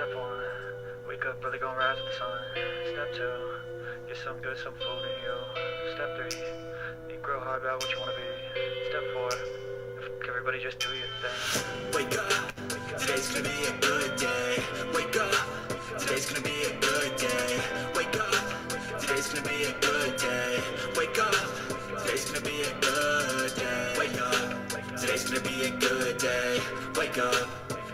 Step 1, wake up, really gonna rise with the sun. Step 2, get some good, some food in you. Step 3, think real hard about what you wanna be. Step 4, everybody just do your thing. Wake up, today's gonna be a good day. Wake up, today's gonna be a good day. Wake up, today's gonna be a good day. Wake up, today's gonna be a good day. Wake up, today's gonna be a good day. Wake up,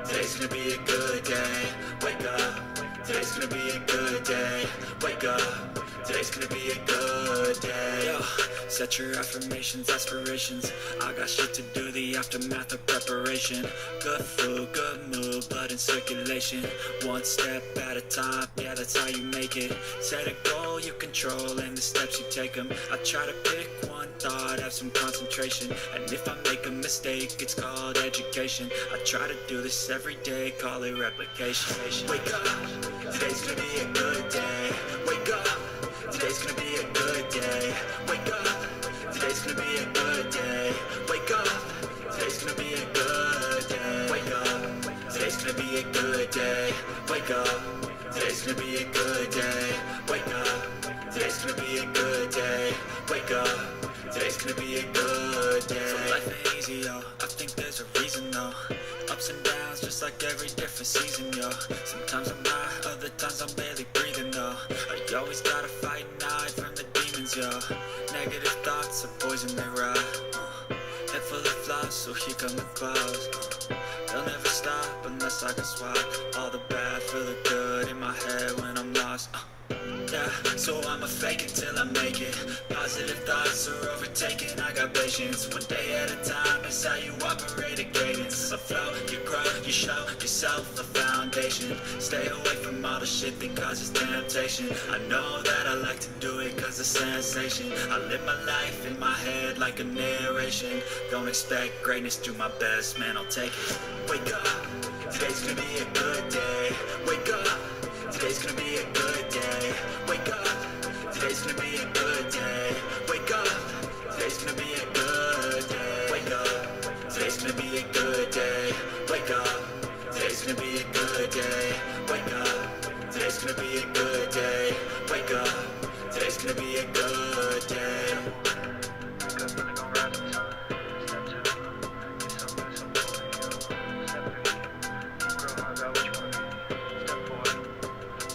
today's gonna be a good day. Wake up, today's gonna be a good day. Wake up, today's gonna be a good day. Yo, set your affirmations, aspirations. I got shit to do, the aftermath of preparation. Good food, good mood, blood in circulation. One step at a time, yeah, that's how you make it. Set a goal you control and the steps you take them. I try to pick one thought, have some concentration. And if I make a mistake, it's called education. I try to do this every day, call it replication. Wake up, today's gonna be a good day. Wake up, today's gonna be a good day. Wake up, today's gonna be a good day. Wake up, today's gonna be a good day. Wake up, today's gonna be a good day. Wake up, today's gonna be a good day. Wake up, today's gonna be a good day. Wake up, today's gonna be a good day. So life ain't easy, yo. I think there's a reason, though. Ups and downs, just like every different season, yo. Sometimes I'm high, other times I'm barely breathing, though. You always gotta fight and hide from the demons, yo. Negative thoughts are poison, they ride. Head full of flies, so here come the clouds. They'll never stop unless I can swap all the bad for the good in my head when I'm lost. Yeah, so I'ma fake it till I make it. Positive thoughts are overtaken, I got patience. One day at a time, it's how you operate a cadence. A flow, you grow, you show yourself a foundation. Stay away from all the shit that causes temptation. I know that I like to do it cause it's sensation. I live my life in my head like a narration. Don't expect greatness, do my best, man, I'll take it. Wake up, today's gonna be a good day. Wake up, today's gonna be a good day. Wake up, today's gonna be a good day. Wake up, today's gonna be a good day. Wake up, today's gonna be a good day. Wake up, today's gonna be a good day. Wake up, today's gonna be a good day. Wake up, today's gonna be a good day. Wake up, really gonna rise with the sun. Step 2, get some good, some food in you. Step 3, think real hard about what you wanna be. Step 4,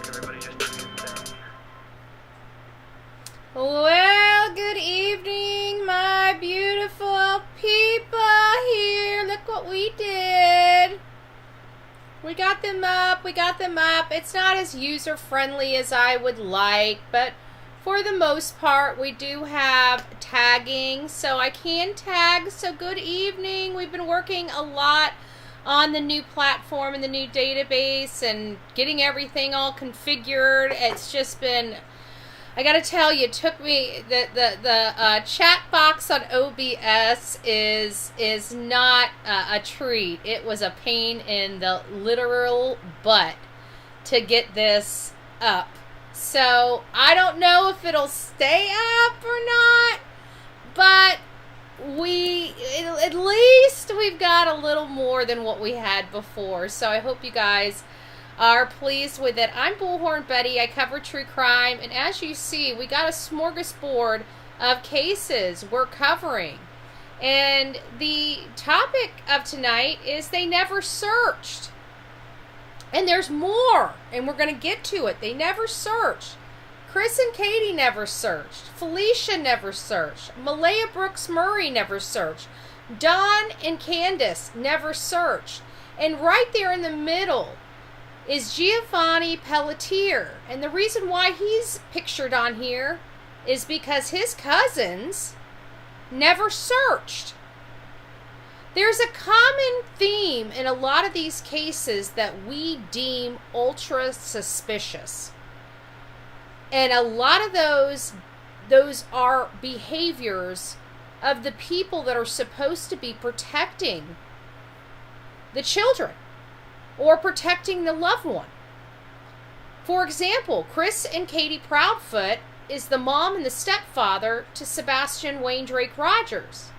everybody just do your thing. Well, good evening, my beautiful people here. Look what we did. We got them up. It's not as user-friendly as I would like, but for the most part, we do have tagging, so I can tag. So good evening. We've been working a lot on the new platform and the new database and getting everything all configured. It's just been, I gotta tell you, it took me, the chat box on OBS is not a treat. It was a pain in the literal butt to get this up. So I don't know if it'll stay up or not, but at least we've got a little more than what we had before. So I hope you guys are pleased with it. I'm Bullhorn Betty. I cover true crime, and as you see, we got a smorgasbord of cases we're covering. And the topic of tonight is they never searched. And there's more, and we're going to get to it. They never searched. Chris and Katie never searched. Felicia never searched. Malehya Brooks-Murray never searched. Don and Candace never searched. And right there in the middle is Giovani Pelletier. And the reason why he's pictured on here is because his cousins never searched. There's a common theme in a lot of these cases that we deem ultra suspicious. And a lot of those are behaviors of the people that are supposed to be protecting the children or protecting the loved one. For example, Chris and Katie Proudfoot is the mom and the stepfather to Sebastian Wayne Drake Rogers.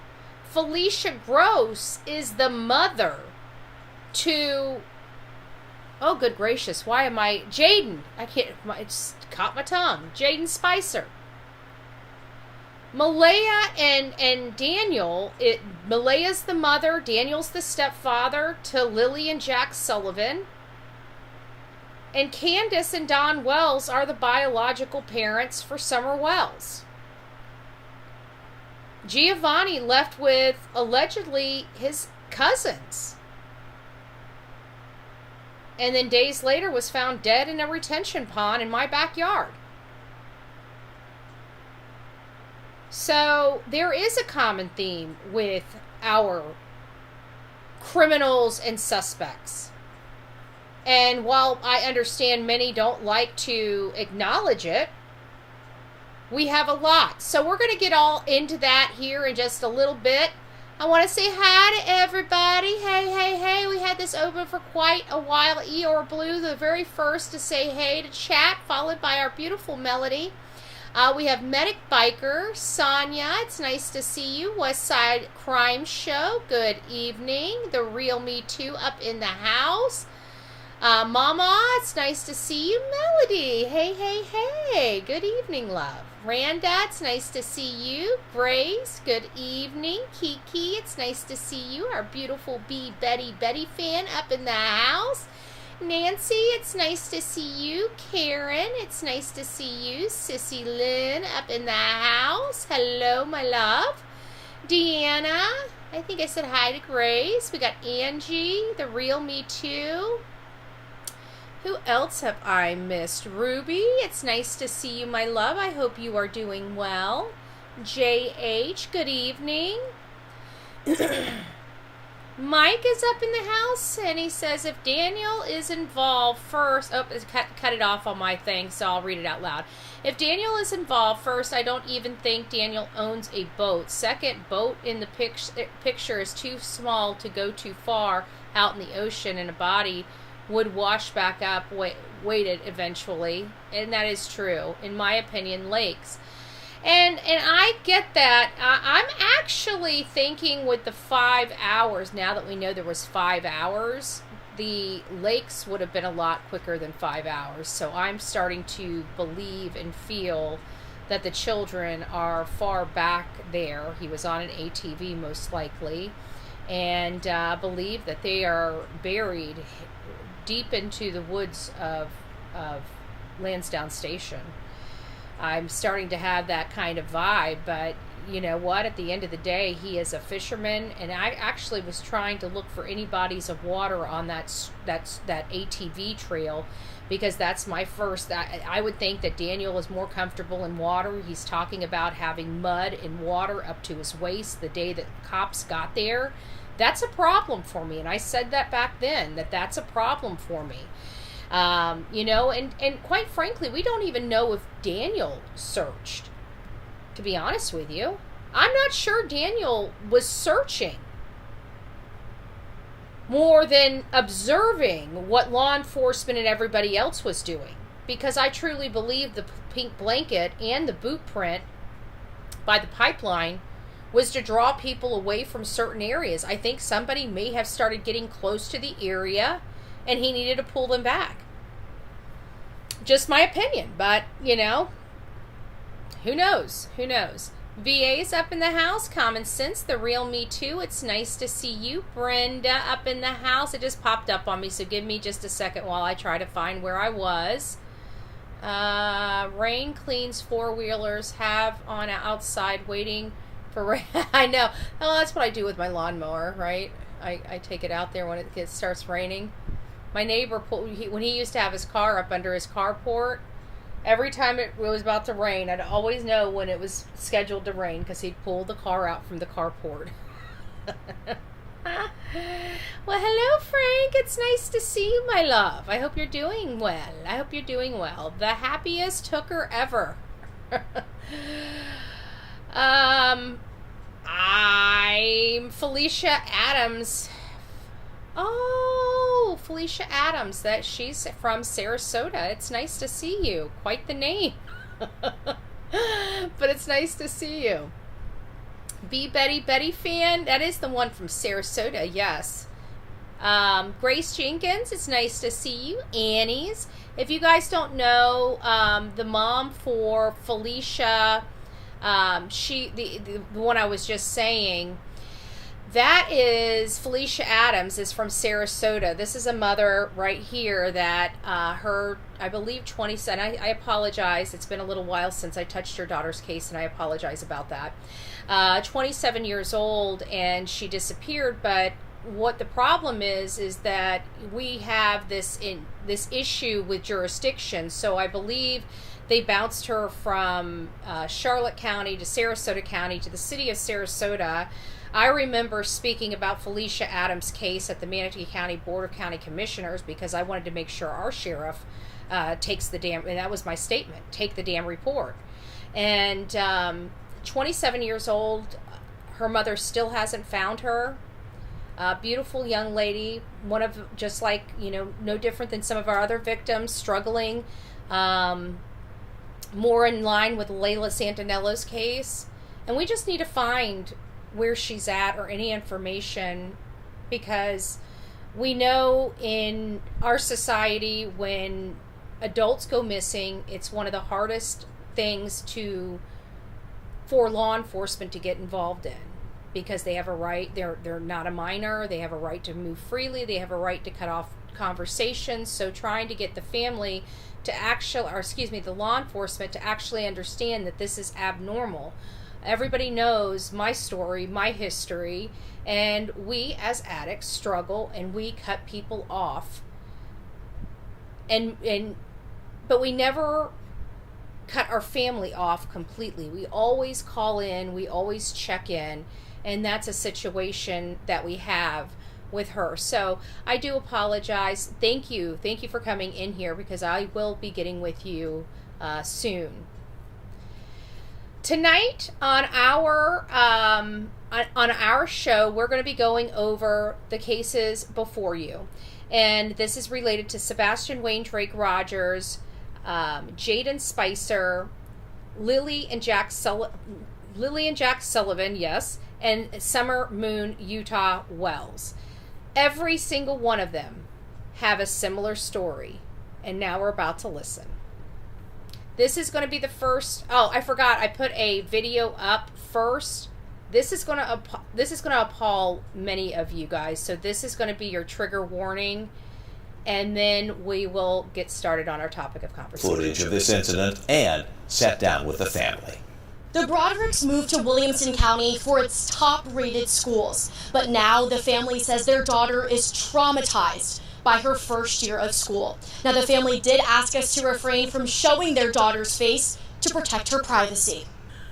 Felicia Gross is the mother to Oh, good gracious. Why am I... Jaden. I can't... It's caught my tongue. Jaden Spicer. Malehya and Daniel... Maleha's the mother. Daniel's the stepfather to Lily and Jack Sullivan. And Candace and Don Wells are the biological parents for Summer Wells. Giovani left with, allegedly, his cousins. And then days later was found dead in a retention pond in my backyard. So there is a common theme with our criminals and suspects. And while I understand many don't like to acknowledge it, we have a lot. So we're going to get all into that here in just a little bit. I want to say hi to everybody. Hey, hey, hey. We had this open for quite a while. Eeyore Blue, the very first to say hey to chat, followed by our beautiful Melody. We have Medic Biker, Sonia. It's nice to see you. West Side Crime Show. Good evening. The Real Me Too up in the house. Mama, it's nice to see you. Melody. Hey, hey, hey. Good evening, love. Randa, it's nice to see you. Grace, good evening. Kiki, it's nice to see you. Our beautiful Betty fan up in the house. Nancy, it's nice to see you. Karen, it's nice to see you. Sissy Lynn up in the house. Hello, my love. Deanna, I think I said hi to Grace. We got Angie, the Real Me Too. Who else have I missed? Ruby, it's nice to see you, my love. I hope you are doing well. JH, good evening. Mike is up in the house, and he says, if Daniel is involved first... Oh, cut it off on my thing, so I'll read it out loud. If Daniel is involved first, I don't even think Daniel owns a boat. Second, boat in the picture is too small to go too far out in the ocean, and a body would wash back up, weighted eventually, and that is true. In my opinion, lakes. And I get that. I'm actually thinking with the 5 hours, now that we know there was 5 hours, the lakes would have been a lot quicker than 5 hours. So I'm starting to believe and feel that the children are far back there. He was on an ATV most likely, and believe that they are buried deep into the woods of Lansdowne Station. I'm starting to have that kind of vibe, but you know what? At the end of the day, he is a fisherman, and I actually was trying to look for any bodies of water on that ATV trail, because that's my first. I would think that Daniel is more comfortable in water. He's talking about having mud and water up to his waist the day that cops got there. That's a problem for me, and I said that back then, that's a problem for me. You know, and quite frankly, we don't even know if Daniel searched, to be honest with you. I'm not sure Daniel was searching more than observing what law enforcement and everybody else was doing, because I truly believe the pink blanket and the boot print by the pipeline was to draw people away from certain areas. I think somebody may have started getting close to the area and he needed to pull them back. Just my opinion, but, you know, who knows? Who knows? VA's up in the house. Common Sense, the Real Me Too. It's nice to see you. Brenda up in the house. It just popped up on me, so give me just a second while I try to find where I was. Rain cleans four-wheelers. Have on outside waiting for rain. I know. Oh, that's what I do with my lawnmower, right? I take it out there when it starts raining. My neighbor, when he used to have his car up under his carport, every time it was about to rain, I'd always know when it was scheduled to rain, because he'd pull the car out from the carport. Well, hello, Frank. It's nice to see you, my love. I hope you're doing well. I hope you're doing well. The happiest hooker ever. I'm Felicia Adams. Oh, Felicia Adams. She's from Sarasota. It's nice to see you. Quite the name. But it's nice to see you. Betty fan. That is the one from Sarasota, yes. Grace Jenkins, it's nice to see you. Annie's. If you guys don't know, the mom for Felicia, the one I was just saying, that is Felicia Adams, is from Sarasota. This is a mother right here that her, I believe, 27. I apologize. It's been a little while since I touched her daughter's case, and I apologize about that. 27 years old, and she disappeared. But what the problem is that we have this issue with jurisdiction. So I believe they bounced her from Charlotte County to Sarasota County to the city of Sarasota. I remember speaking about Felicia Adams' case at the Manatee County Board of County Commissioners because I wanted to make sure our sheriff takes the damn, and that was my statement, take the damn report. And 27 years old, her mother still hasn't found her. Beautiful young lady, one of, just like, no different than some of our other victims, struggling, more in line with Layla Santinello's case. And we just need to find where she's at or any information, because we know in our society when adults go missing, it's one of the hardest things for law enforcement to get involved in, because they have a right, they're not a minor, they have a right to move freely, they have a right to cut off conversations. So trying to get the family to the law enforcement to actually understand that this is abnormal. Everybody knows my story, my history, and we as addicts struggle and we cut people off. But we never cut our family off completely. We always call in, we always check in, and that's a situation that we have with her. So I do apologize. Thank you for coming in here, because I will be getting with you soon. Tonight on our show, we're going to be going over the cases before you, and this is related to Sebastian Wayne Drake Rogers, Jaden Spicer, Lily and Jack Sullivan, yes, and Summer Moon Utah Wells. Every single one of them have a similar story, and now we're about to listen. This is going to be the first. Oh, I forgot. I put a video up first. This is going to appall many of you guys. So this is going to be your trigger warning, and then we will get started on our topic of conversation. Footage of this incident and sat down with the family. The Brodericks moved to Williamson County for its top-rated schools, but now the family says their daughter is traumatized by her first year of school. Now, the family did ask us to refrain from showing their daughter's face to protect her privacy.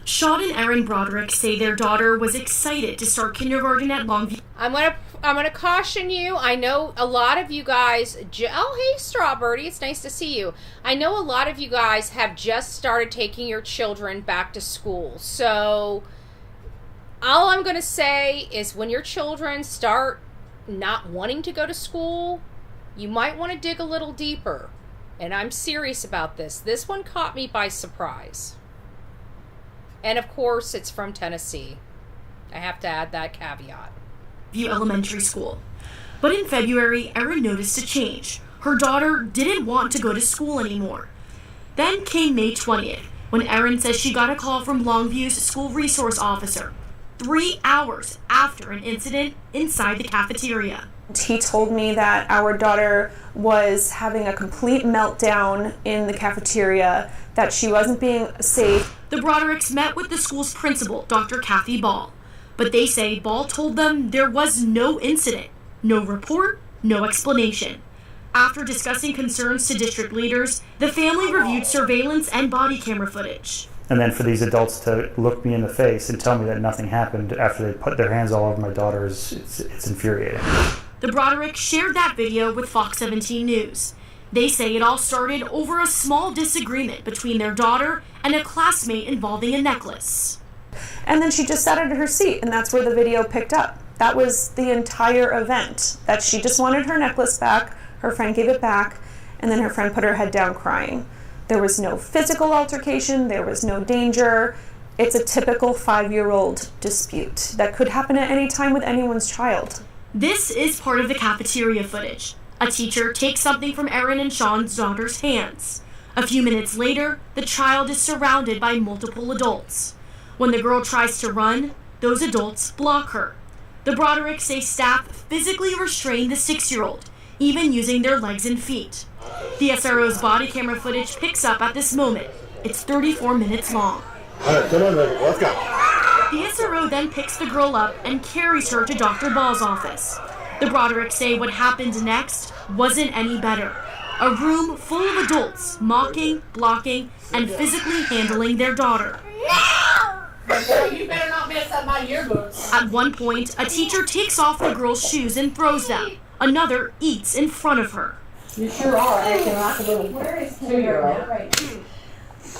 Sean and Erin Broderick say their daughter was excited to start kindergarten at Longview. I'm gonna caution you. I know a lot of you guys. Oh, hey, Strawberry, it's nice to see you. I know a lot of you guys have just started taking your children back to school. So all I'm gonna say is, when your children start not wanting to go to school, you might want to dig a little deeper. And I'm serious about this. This one caught me by surprise. And of course, it's from Tennessee. I have to add that caveat. View Elementary School. But in February, Erin noticed a change. Her daughter didn't want to go to school anymore. Then came May 20th, when Erin says she got a call from Longview's school resource officer, 3 hours after an incident inside the cafeteria. He told me that our daughter was having a complete meltdown in the cafeteria, that she wasn't being safe. The Brodericks met with the school's principal, Dr. Kathy Ball, but they say Ball told them there was no incident, no report, no explanation. After discussing concerns to district leaders, the family reviewed surveillance and body camera footage. And then for these adults to look me in the face and tell me that nothing happened after they put their hands all over my daughter, it's infuriating. The Brodericks shared that video with Fox 17 News. They say it all started over a small disagreement between their daughter and a classmate involving a necklace. And then she just sat at her seat, and that's where the video picked up. That was the entire event, that she just wanted her necklace back, her friend gave it back, and then her friend put her head down crying. There was no physical altercation, there was no danger. It's a typical 5-year-old dispute that could happen at any time with anyone's child. This is part of the cafeteria footage. A teacher takes something from Erin and Sean's daughter's hands. A few minutes later, the child is surrounded by multiple adults. When the girl tries to run, those adults block her. The Brodericks say staff physically restrained the 6-year-old, even using their legs and feet. The SRO's body camera footage picks up at this moment. It's 34 minutes long. All right, come on, baby. Let's go. The SRO then picks the girl up and carries her to Dr. Ball's office. The Brodericks say what happened next wasn't any better. A room full of adults mocking, blocking, and physically handling their daughter. No! You better not mess up my yearbooks. At one point, a teacher takes off the girl's shoes and throws them. Another eats in front of her. You sure are acting like a little 2-year-old.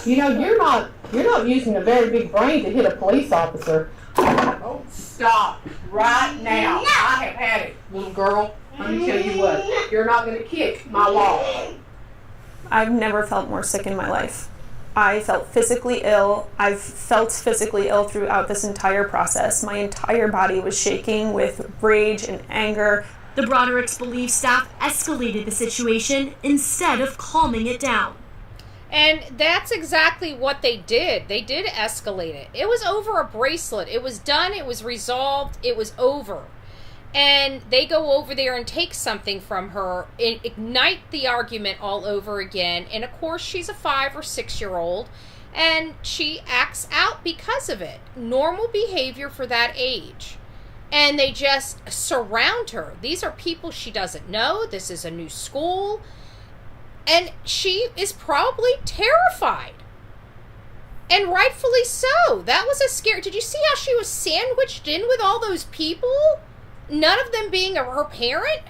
You know, you're not using a very big brain to hit a police officer. Oh, stop right now. I have had it, little girl. Let me tell you what, you're not going to kick my law. I've never felt more sick in my life. I felt physically ill. I've felt physically ill throughout this entire process. My entire body was shaking with rage and anger. The Brodericks believe staff escalated the situation instead of calming it down. And that's exactly what they did. They did escalate it. It was over a bracelet. It was done. It was resolved. It was over. And they go over there and take something from her, ignite the argument all over again. And of course, she's a 5 or 6-year-old, and she acts out because of it. Normal behavior for that age. And they just surround her. These are people she doesn't know. This is a new school. And she is probably terrified. And rightfully so. That was a scary... Did you see how she was sandwiched in with all those people? None of them being her parent?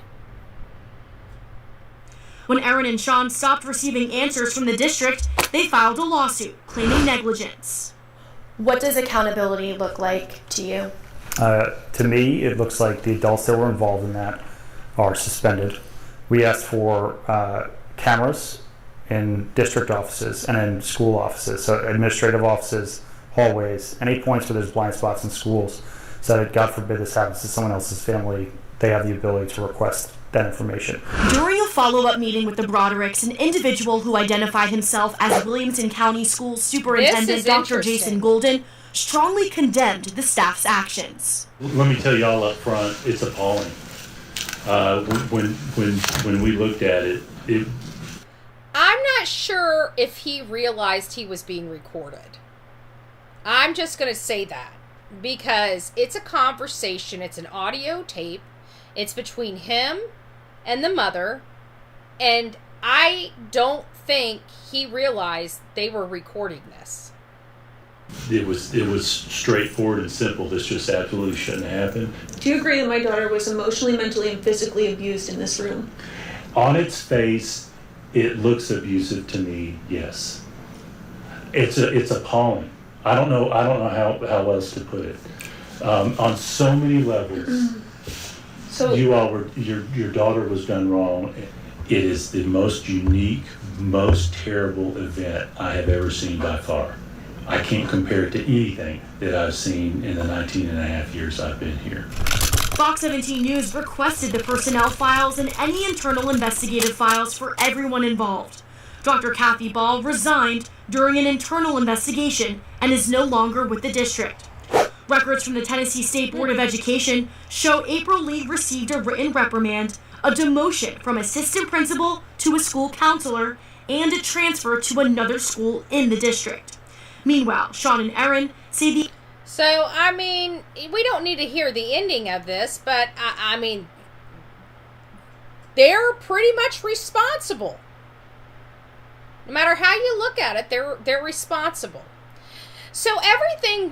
When Erin and Sean stopped receiving answers from the district, they filed a lawsuit claiming negligence. What does accountability look like to you? To me, it looks like the adults that were involved in that are suspended. We asked for cameras in district offices and in school offices, so administrative offices, hallways, any points where there's blind spots in schools, so that God forbid this happens to someone else's family, they have the ability to request that information. During a follow-up meeting with the Brodericks, an individual who identified himself as Williamson County School Superintendent Dr. Jason Golden strongly condemned the staff's actions. Let me tell y'all up front, it's appalling. When we looked at it, I'm not sure if he realized he was being recorded. I'm just going to say that. Because it's a conversation, it's an audio tape, it's between him and the mother, and I don't think he realized they were recording this. It was straightforward and simple. This just absolutely shouldn't happen. Do you agree that my daughter was emotionally, mentally, and physically abused in this room? On its face, it looks abusive to me, yes. It's appalling. I don't know how else to put it. On so many levels, So your daughter was done wrong. It is the most unique, most terrible event I have ever seen by far. I can't compare it to anything that I've seen in the 19 and a half years I've been here. Fox 17 News requested the personnel files and any internal investigative files for everyone involved. Dr. Kathy Ball resigned during an internal investigation and is no longer with the district. Records from the Tennessee State Board of Education show April Lee received a written reprimand, a demotion from assistant principal to a school counselor, and a transfer to another school in the district. Meanwhile, Sean and Erin say the... So, I mean, we don't need to hear the ending of this, but, I mean, they're pretty much responsible. No matter how you look at it, they're responsible. So everything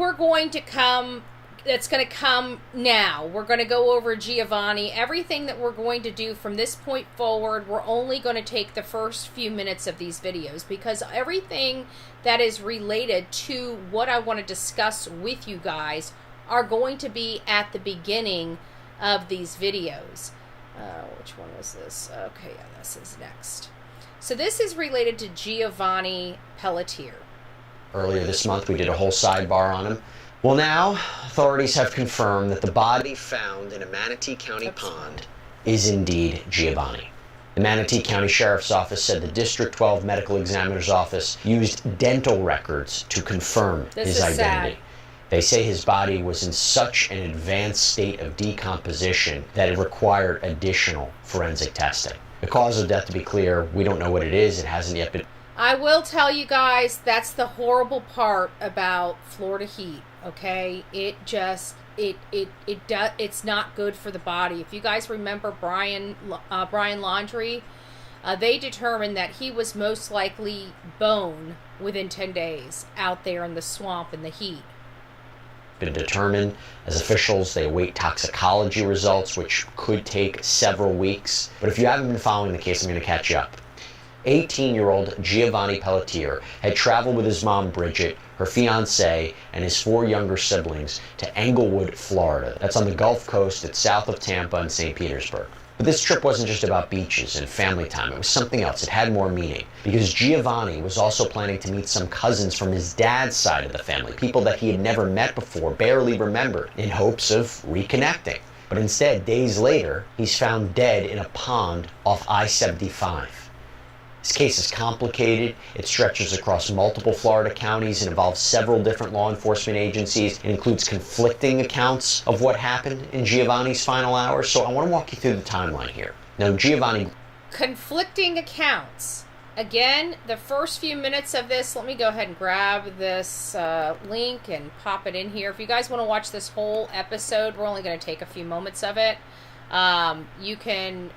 that's going to come now, we're going to go over Giovani. Everything that we're going to do from this point forward, we're only going to take the first few minutes of these videos, because everything that is related to what I want to discuss with you guys are going to be at the beginning of these videos. Which one was this? Okay, yeah, this is next. So this is related to Giovani Pelletier. Earlier this month, we did a whole sidebar on him. Well, now authorities have confirmed that the body found in a Manatee County pond is indeed Giovani. The Manatee County Sheriff's Office said the District 12 Medical Examiner's Office used dental records to confirm his identity. They say his body was in such an advanced state of decomposition that it required additional forensic testing. The cause of death, to be clear, we don't know what it is. It hasn't yet been. I will tell you guys, that's the horrible part about Florida heat, okay? It's not good for the body. If you guys remember Brian Laundrie, they determined that he was most likely bone within 10 days out there in the swamp in the heat. Been determined. As officials, they await toxicology results, which could take several weeks. But if you haven't been following the case, I'm going to catch you up. 18-year-old Giovani Pelletier had traveled with his mom, Bridget, her fiancé, and his 4 younger siblings to Englewood, Florida. That's on the Gulf Coast. It's south of Tampa and St. Petersburg. But this trip wasn't just about beaches and family time. It was something else. It had more meaning. Because Giovani was also planning to meet some cousins from his dad's side of the family, people that he had never met before, barely remembered, in hopes of reconnecting. But instead, days later, he's found dead in a pond off I-75. This case is complicated. It stretches across multiple Florida counties and involves several different law enforcement agencies. It includes conflicting accounts of what happened in Giovani's final hours. So I want to walk you through the timeline here. Now, Giovani... Conflicting accounts. Again, the first few minutes of this, let me go ahead and grab this link and pop it in here. If you guys want to watch this whole episode, we're only going to take a few moments of it. You can...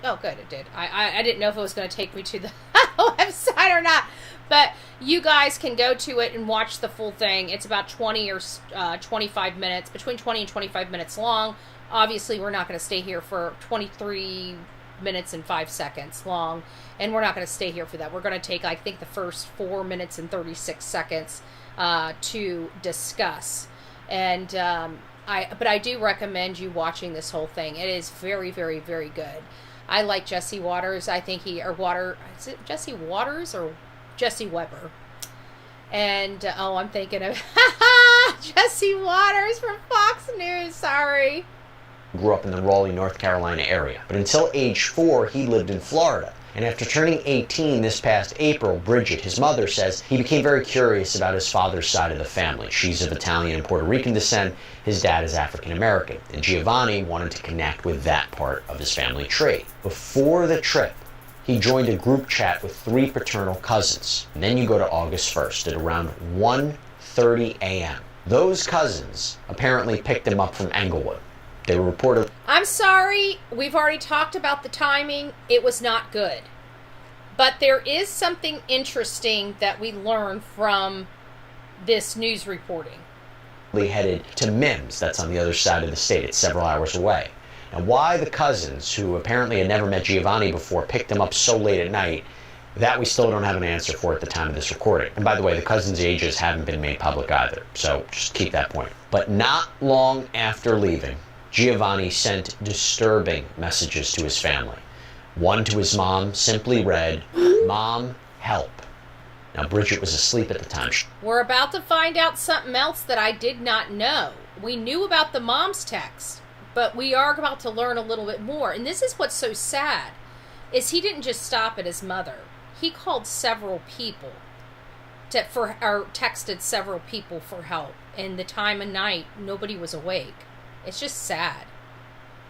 Oh, good, it did. I didn't know if it was going to take me to the website or not. But you guys can go to it and watch the full thing. It's about 20 or 25 minutes, between 20 and 25 minutes long. Obviously, we're not going to stay here for 23 minutes and 5 seconds long. And we're not going to stay here for that. We're going to take, I think, the first 4 minutes and 36 seconds to discuss. And but I do recommend you watching this whole thing. It is very, very, very good. I like Jesse Waters. I think is it Jesse Waters or Jesse Weber? And, I'm thinking of Jesse Waters from Fox News, sorry. Grew up in the Raleigh, North Carolina area. But until age 4, he lived in Florida. And after turning 18 this past April, Bridget, his mother, says he became very curious about his father's side of the family. She's of Italian and Puerto Rican descent. His dad is African American. And Giovani wanted to connect with that part of his family tree. Before the trip, he joined a group chat with 3 paternal cousins. And then you go to August 1st at around 1:30 a.m. Those cousins apparently picked him up from Englewood. They were reported... I'm sorry, we've already talked about the timing. It was not good. But there is something interesting that we learned from this news reporting. Headed to Mims, that's on the other side of the state. It's several hours away. Now, why the cousins, who apparently had never met Giovani before, picked him up so late at night, that we still don't have an answer for at the time of this recording. And by the way, the cousins' ages haven't been made public either, so just keep that point. But not long after leaving, Giovani sent disturbing messages to his family. One to his mom simply read, "Mom, help." Now, Bridget was asleep at the time. We're about to find out something else that I did not know. We knew about the mom's text, but we are about to learn a little bit more. And this is what's so sad, is he didn't just stop at his mother. He called several people or texted several people for help. And the time of night, nobody was awake. It's just sad.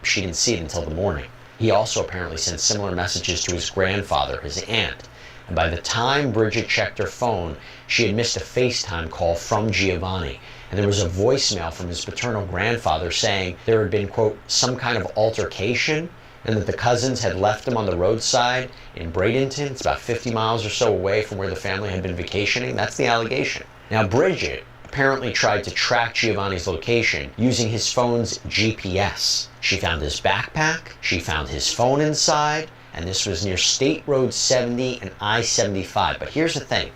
She didn't see it until the morning. He also apparently sent similar messages to his grandfather, his aunt. And by the time Bridget checked her phone, she had missed a FaceTime call from Giovani. And there was a voicemail from his paternal grandfather saying there had been, quote, some kind of altercation, and that the cousins had left him on the roadside in Bradenton. It's about 50 miles or so away from where the family had been vacationing. That's the allegation. Now, Bridget apparently tried to track Giovani's location using his phone's GPS. She found his backpack, she found his phone inside, and this was near State Road 70 and I-75. But here's the thing.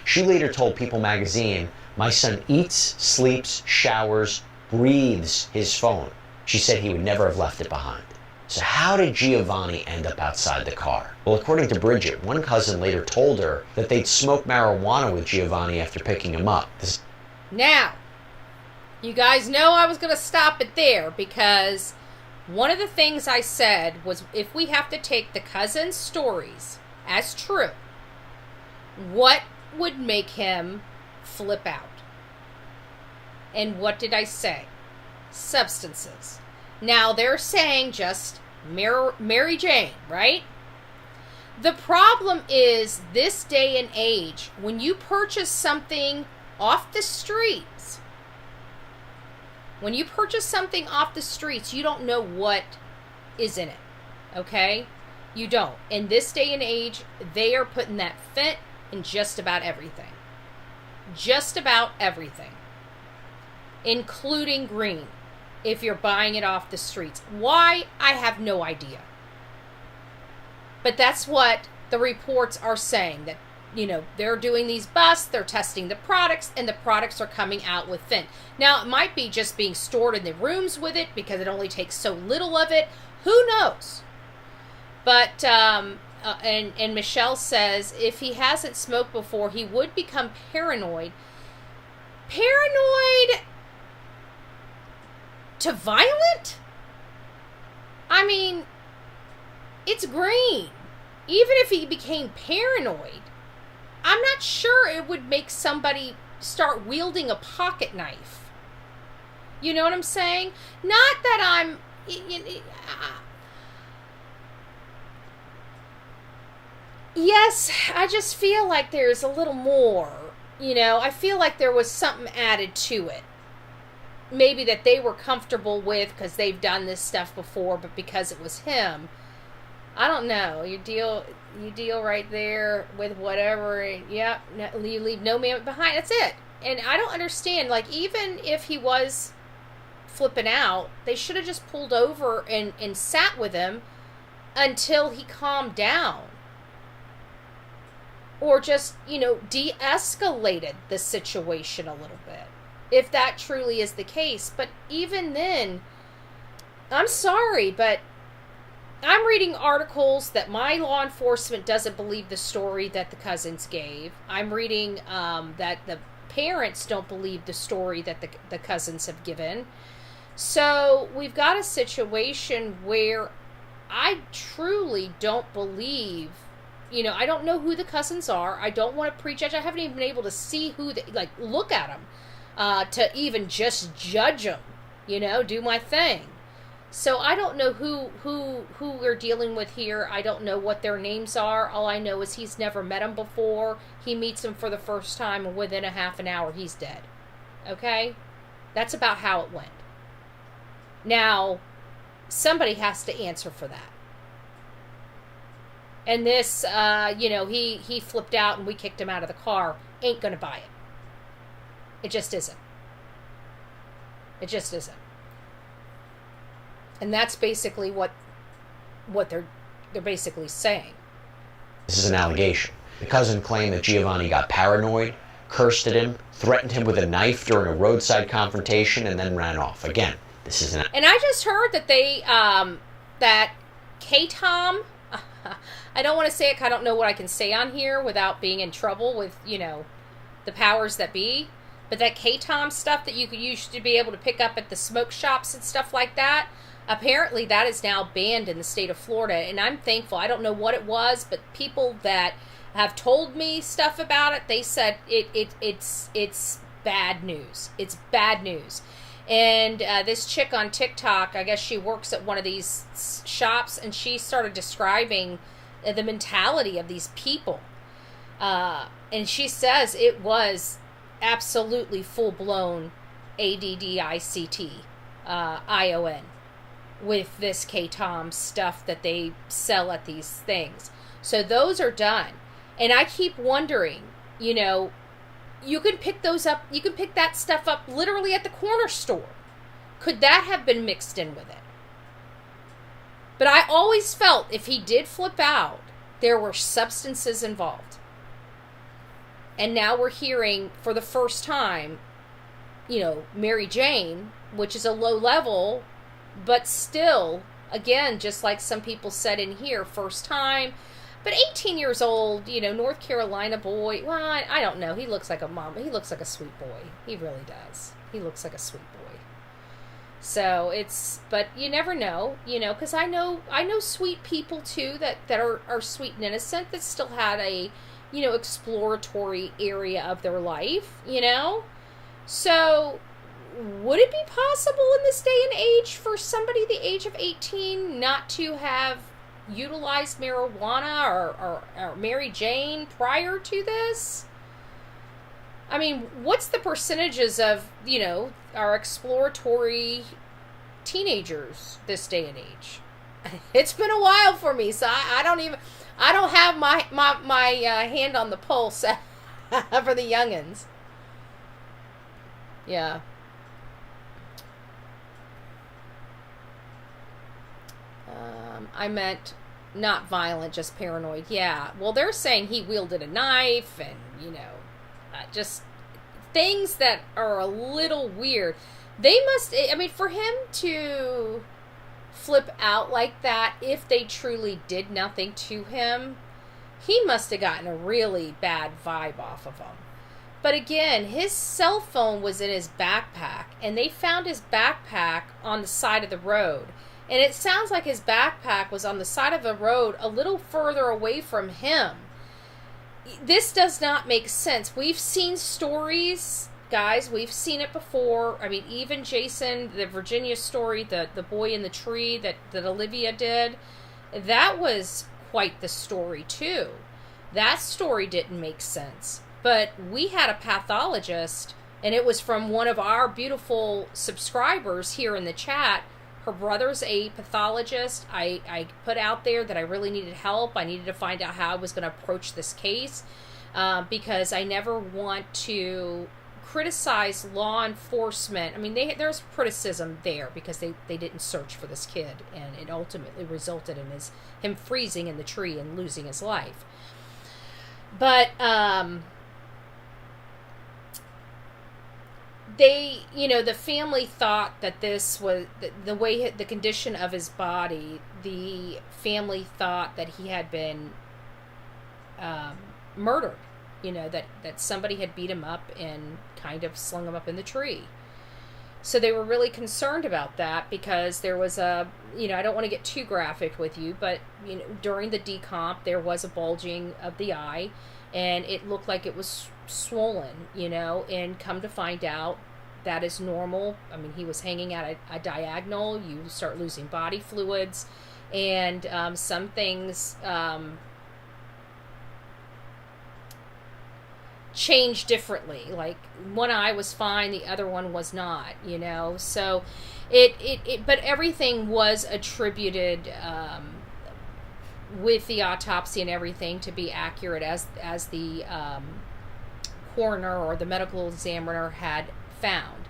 She later told People magazine, "My son eats, sleeps, showers, breathes his phone." She said he would never have left it behind. So how did Giovani end up outside the car? Well, according to Bridget, one cousin later told her that they'd smoked marijuana with Giovani after picking him up. Now, you guys know I was going to stop it there because one of the things I said was if we have to take the cousin's stories as true, what would make him flip out? And what did I say? Substances. Now they're saying just Mary Jane, right? The problem is this day and age, when you purchase something off the streets, you don't know what is in it, okay? You don't. In this day and age, they are putting that fent in just about everything. Just about everything. Including green, if you're buying it off the streets. Why? I have no idea. But that's what the reports are saying, that, they're doing these busts, they're testing the products, and the products are coming out with fent. Now, it might be just being stored in the rooms with it because it only takes so little of it. Who knows? But, and Michelle says, if he hasn't smoked before, he would become paranoid. Paranoid to violent? I mean, it's green. Even if he became paranoid, I'm not sure it would make somebody start wielding a pocket knife. You know what I'm saying? Not that I'm... Yes, I just feel like there's a little more. I feel like there was something added to it. Maybe that they were comfortable with because they've done this stuff before, but because it was him... I don't know. You deal right there with whatever. And, you leave no man behind. That's it. And I don't understand. Like, even if he was flipping out, they should have just pulled over and sat with him until he calmed down. Or just, de-escalated the situation a little bit. If that truly is the case. But even then, I'm sorry, but I'm reading articles that my law enforcement doesn't believe the story that the cousins gave. I'm reading that the parents don't believe the story that the cousins have given. So we've got a situation where I truly don't believe, I don't know who the cousins are. I don't want to prejudge. I haven't even been able to see who look at them to even just judge them, do my thing. So I don't know who we're dealing with here. I don't know what their names are. All I know is he's never met them before. He meets them for the first time, and within a half an hour, he's dead. Okay? That's about how it went. Now, somebody has to answer for that. And this, he flipped out and we kicked him out of the car. Ain't gonna buy it. It just isn't. It just isn't. And that's basically what they're basically saying. This is an allegation. The cousin claimed that Giovani got paranoid, cursed at him, threatened him with a knife during a roadside confrontation, and then ran off. Again, this is an... And I just heard that they, that K-Tom, I don't want to say it because I don't know what I can say on here without being in trouble with, the powers that be. But that K-Tom stuff that you used to be able to pick up at the smoke shops and stuff like that, apparently that is now banned in the state of Florida, and I'm thankful. I don't know what it was, but people that have told me stuff about it, they said it's bad news. It's bad news. And this chick on TikTok, I guess she works at one of these shops, and she started describing the mentality of these people. And she says it was absolutely full-blown ADDICT, ION. With this K-Tom stuff that they sell at these things. So those are done. And I keep wondering, you can pick those up, you can pick that stuff up literally at the corner store. Could that have been mixed in with it? But I always felt if he did flip out, there were substances involved. And now we're hearing for the first time, Mary Jane, which is a low level, but still, again, just like some people said in here, first time, But 18 years old, North Carolina boy, well, I don't know. He looks like a mom. He looks like a sweet boy. He really does. He looks like a sweet boy. So but you never know, because I know sweet people too that are sweet and innocent that still had a, exploratory area of their life, So would it be possible in this day and age for somebody the age of 18 not to have utilized marijuana or Mary Jane prior to this? I mean, what's the percentages of, our exploratory teenagers this day and age? It's been a while for me, so I don't have my hand on the pulse for the youngins. Yeah. I meant not violent, just paranoid. Yeah. Well, they're saying he wielded a knife and, just things that are a little weird. They must, for him to flip out like that, if they truly did nothing to him, he must have gotten a really bad vibe off of him. But again, his cell phone was in his backpack, and they found his backpack on the side of the road. And it sounds like his backpack was on the side of the road a little further away from him. This does not make sense. We've seen stories, guys. We've seen it before. Even Jason, the Virginia story, the boy in the tree that Olivia did, that was quite the story too. That story didn't make sense. But we had a pathologist, and it was from one of our beautiful subscribers here in the chat. Her brother's a pathologist. I put out there that I really needed help. I needed to find out how I was going to approach this case because I never want to criticize law enforcement. There's criticism there because they didn't search for this kid, and it ultimately resulted in him freezing in the tree and losing his life. But the family thought that this was the way the condition of his body. The family thought that he had been murdered. That somebody had beat him up and kind of slung him up in the tree. So they were really concerned about that because there was I don't want to get too graphic with you, but during the decomp there was a bulging of the eye, and it looked like it was swollen, and come to find out that is normal. He was hanging at a diagonal. You start losing body fluids, and some things change differently. Like one eye was fine, the other one was not, so but everything was attributed with the autopsy and everything to be accurate as the coroner or the medical examiner had found.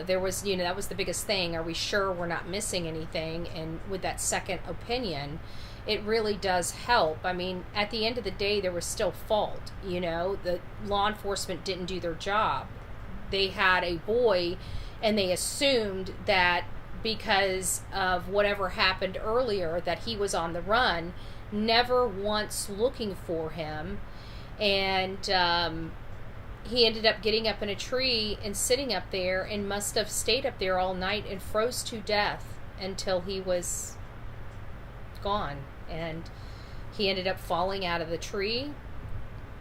There was, that was the biggest thing. Are we sure we're not missing anything? And with that second opinion, it really does help. At the end of the day, there was still fault. The law enforcement didn't do their job. They had a boy, and they assumed that because of whatever happened earlier, that he was on the run, never once looking for him. And he ended up getting up in a tree and sitting up there, and must have stayed up there all night and froze to death until he was gone. And he ended up falling out of the tree,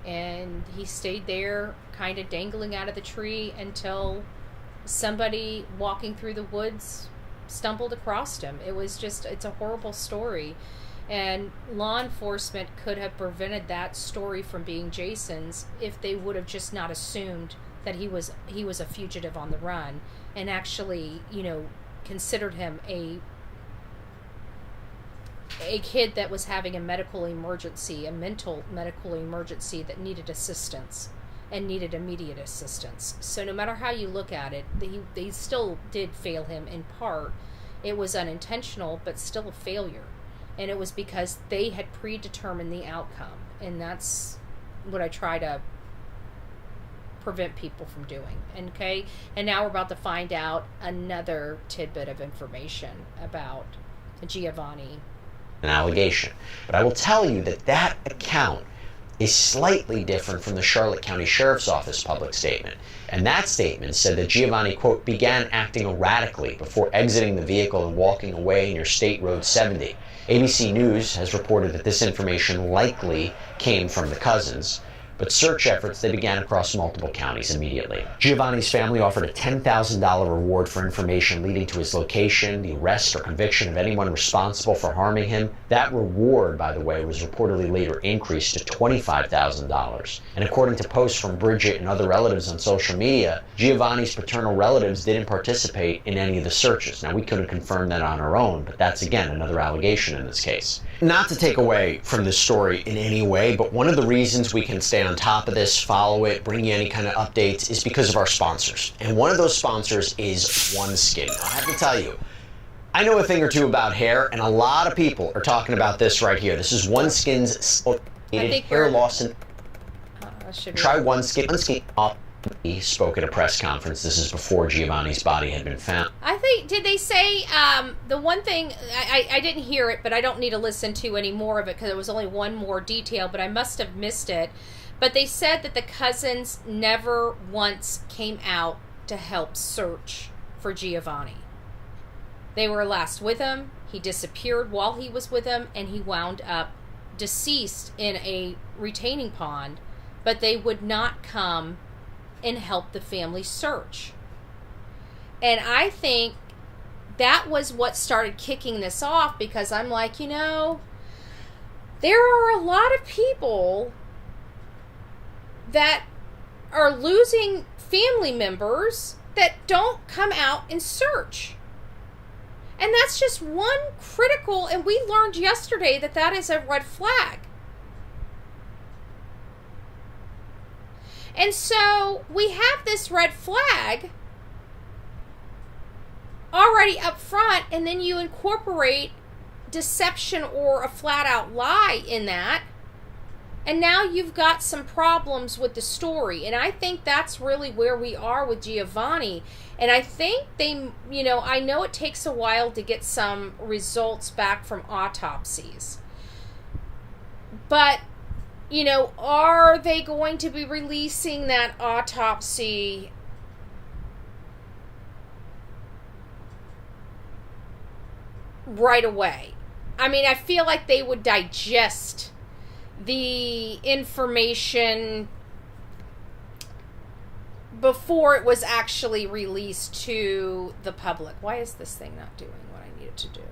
and he stayed there kind of dangling out of the tree until somebody walking through the woods stumbled across him. It's a horrible story. And law enforcement could have prevented that story from being Jason's if they would have just not assumed that he was a fugitive on the run, and actually, considered him a kid that was having a mental medical emergency that needed assistance and needed immediate assistance. So no matter how you look at it, they still did fail him in part. It was unintentional, but still a failure. And it was because they had predetermined the outcome. And that's what I try to prevent people from doing. Okay? And now we're about to find out another tidbit of information about Giovani an allegation. But I will tell you that that account is slightly different from the Charlotte County Sheriff's Office public statement. And that statement said that Giovani, quote, began acting erratically before exiting the vehicle and walking away near State Road 70. ABC News has reported that this information likely came from the cousins, but search efforts, they began across multiple counties immediately. Giovani's family offered a $10,000 reward for information leading to his location, the arrest or conviction of anyone responsible for harming him. That reward, by the way, was reportedly later increased to $25,000. And according to posts from Bridget and other relatives on social media, Giovani's paternal relatives didn't participate in any of the searches. Now, we couldn't confirm that on our own, but that's, again, another allegation in this case. Not to take away from this story in any way, but one of the reasons we can stay on top of this, follow it, bring you any kind of updates is because of our sponsors. And one of those sponsors is OneSkin. I have to tell you, I know a thing or two about hair, and a lot of people are talking about this right here. This is OneSkin's hair loss and try OneSkin. OneSkin he spoke at a press conference. This is before Giovani's body had been found. I think, did they say, the one thing, I didn't hear it, but I don't need to listen to any more of it because there was only one more detail, but I must have missed it. But they said that the cousins never once came out to help search for Giovani. They were last with him, he disappeared while he was with him, and he wound up deceased in a retaining pond, but they would not come and help the family search. And I think that was what started kicking this off, because I'm like, you know, there are a lot of people that are losing family members that don't come out and search. And that's just one critical, and we learned yesterday that that is a red flag. And so we have this red flag already up front, and then you incorporate deception or a flat out lie in that, and now you've got some problems with the story. And I think that's really where we are with Giovani. And I think they, you know, I know it takes a while to get some results back from autopsies, but you know, are they going to be releasing that autopsy right away? I mean, I feel like they would digest the information before it was actually released to the public. Why is this thing not doing what I need it to do?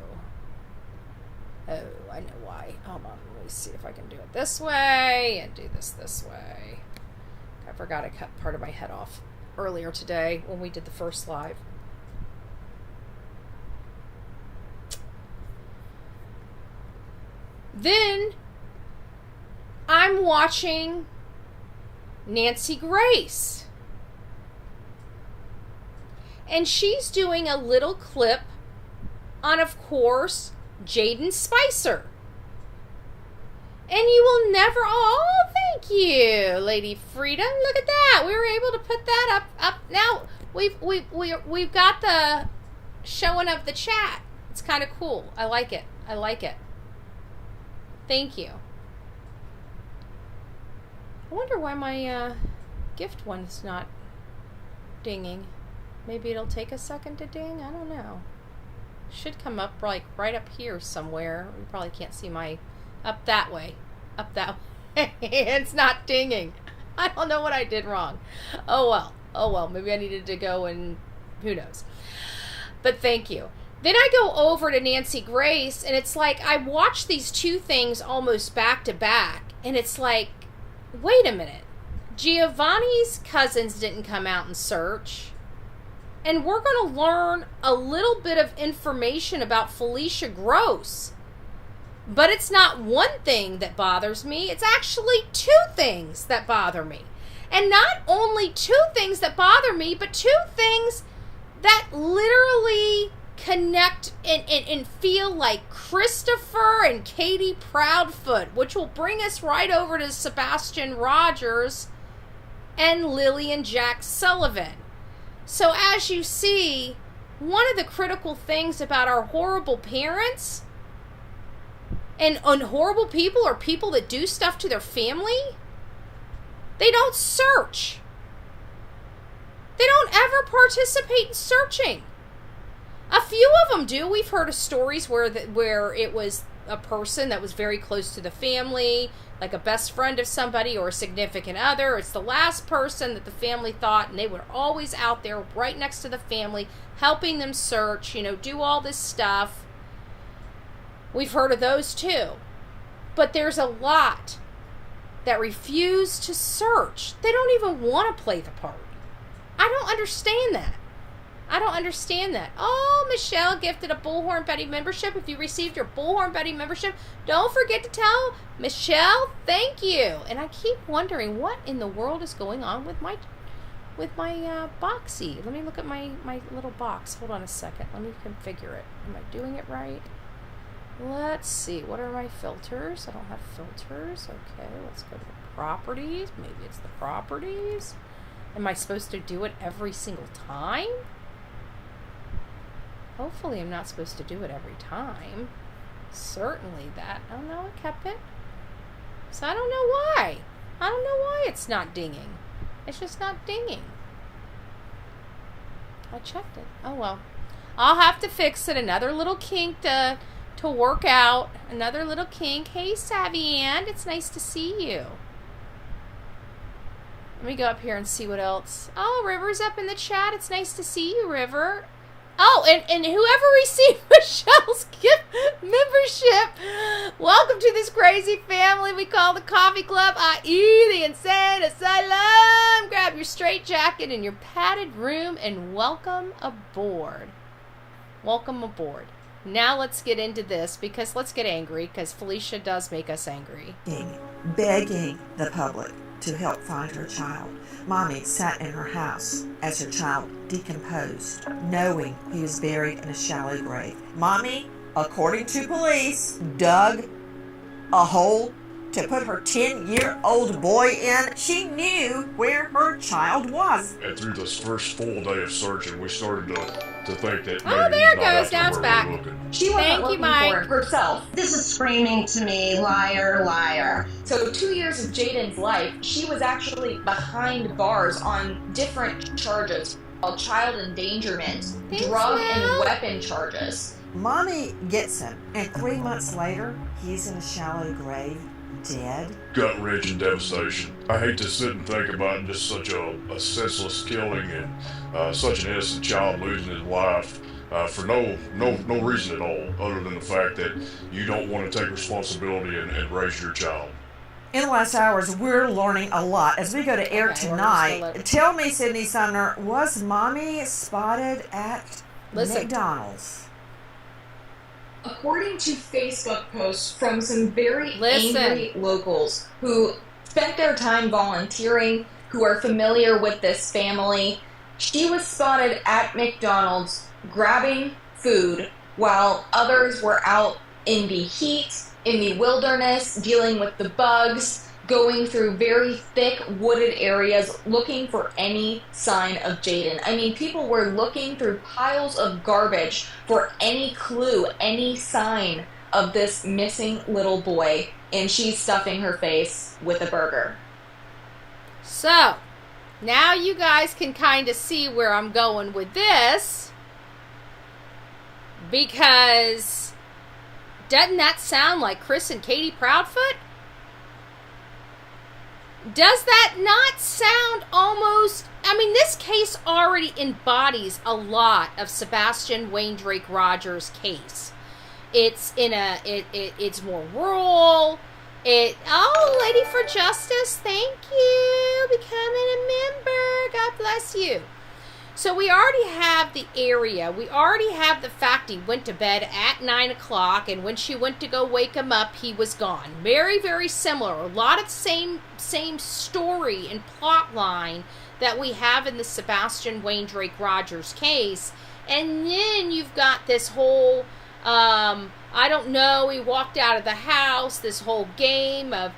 Oh, I know why. Hold on. Let me see if I can do it this way and do this way. I forgot I cut part of my head off earlier today when we did the first live. Then I'm watching Nancy Grace, and she's doing a little clip on, of course, Jaden Spicer. And you will never, oh, thank you, Lady Freedom. Look at that. We were able to put that up. Now we've got the showing of the chat. It's kind of cool. I like it. Thank you. I wonder why my gift one's not dinging. Maybe it'll take a second to ding. I don't know. Should come up like right up here somewhere. You probably can't see my up that way. It's not dinging. I don't know what I did wrong. Oh well. Maybe I needed to go and who knows. But thank you. Then I go over to Nancy Grace, and it's like I watch these two things almost back to back, and it's like, wait a minute. Giovani's cousins didn't come out and search. And we're going to learn a little bit of information about Felicia Gross. But it's not one thing that bothers me. It's actually two things that bother me. And not only two things that bother me, but two things that literally connect and feel like Christopher and Katie Proudfoot, which will bring us right over to Sebastian Rogers and Lily and Jack Sullivan. So as you see, one of the critical things about our horrible parents And horrible people or people that do stuff to their family, they don't search. They don't ever participate in searching. A few of them do. We've heard of stories where it was a person that was very close to the family, like a best friend of somebody or a significant other. It's the last person that the family thought, and they were always out there right next to the family, helping them search, do all this stuff. We've heard of those too. But there's a lot that refuse to search. They don't even want to play the part. I don't understand that. Oh, Michelle gifted a Bullhorn Betty membership. If you received your Bullhorn Betty membership, don't forget to tell Michelle thank you. And I keep wondering what in the world is going on with my boxy. Let me look at my little box. Hold on a second. Let me configure it. Am I doing it right? Let's see. What are my filters? I don't have filters. Okay, let's go to the properties. Maybe it's the properties. Am I supposed to do it every single time? Hopefully I'm not supposed to do it every time. Certainly that. Oh no, I kept it. So I don't know why. I don't know why it's not dinging. It's just not dinging. I checked it. Oh well. I'll have to fix it. Another little kink to work out. Another little kink. Hey, Savvy Ann. It's nice to see you. Let me go up here and see what else. Oh, River's up in the chat. It's nice to see you, River. Oh, and whoever received Michelle's gift membership, welcome to this crazy family we call the Coffee Club, i.e. the Insane Asylum. Grab your straitjacket in your padded room and welcome aboard. Welcome aboard. Now let's get into this, because let's get angry, because Felicia does make us angry. Begging the public to help find her child. Mommy sat in her house as her child decomposed, knowing he was buried in a shallow grave. Mommy, according to police, dug a hole to put her 10-year-old boy in. She knew where her child was. And through this first full day of searching, we started to think that oh, there it goes. Now it's back. She wasn't looking for it herself. This is screaming to me, liar, liar. So 2 years of Jaden's life, she was actually behind bars on different charges, called child endangerment, drug and weapon charges. Mommy gets him, and 3 months later, he's in a shallow grave, dead. Gut-wrenching devastation. I hate to sit and think about just such a senseless killing and such an innocent child losing his life for no reason at all, other than the fact that you don't want to take responsibility and raise your child. In the last hours, we're learning a lot as we go to air tonight. Tell me, Sydney Sumner, was Mommy spotted at McDonald's? According to Facebook posts from some very angry locals who spent their time volunteering, who are familiar with this family, she was spotted at McDonald's grabbing food while others were out in the heat, in the wilderness, dealing with the bugs, going through very thick wooded areas looking for any sign of Jaden. I mean, people were looking through piles of garbage for any clue, any sign of this missing little boy, and she's stuffing her face with a burger. So, now you guys can kind of see where I'm going with this, because doesn't that sound like Chris and Katie Proudfoot? Does that not sound almost... I mean, this case already embodies a lot of Sebastian Wayne Drake Rogers' case. It's in a... It's more rural. Oh, Lady for Justice, thank you. Becoming a member. God bless you. So we already have the area. We already have the fact he went to bed at 9 o'clock, and when she went to go wake him up, he was gone. Very, very similar. A lot of same story and plot line that we have in the Sebastian Wayne Drake Rogers case. And then you've got this whole, I don't know, he walked out of the house, this whole game of,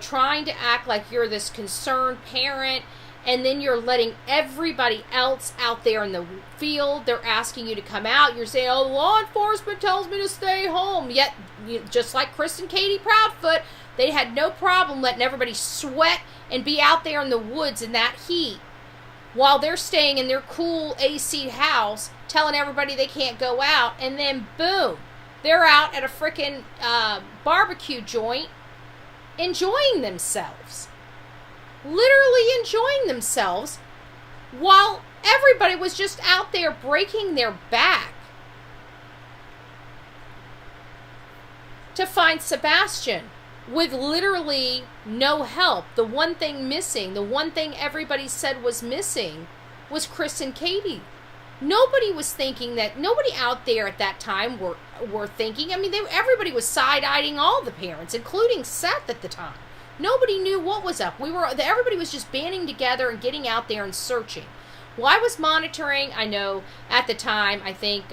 trying to act like you're this concerned parent. and then you're letting everybody else out there in the field, they're asking you to come out. You're saying, oh, law enforcement tells me to stay home. Yet, just like Chris and Katie Proudfoot, they had no problem letting everybody sweat and be out there in the woods in that heat while they're staying in their cool AC house, telling everybody they can't go out. And then, boom, they're out at a frickin' barbecue joint enjoying themselves. Literally enjoying themselves while everybody was just out there breaking their back to find Sebastian with literally no help. The one thing missing, the one thing everybody said was missing was Chris and Katie. Nobody was thinking that, nobody out there at that time were thinking, I mean, everybody was side-eyeing all the parents, including Seth at the time. Nobody knew what was up. Everybody was just banding together and getting out there and searching. Well, I was monitoring, I know, at the time, I think,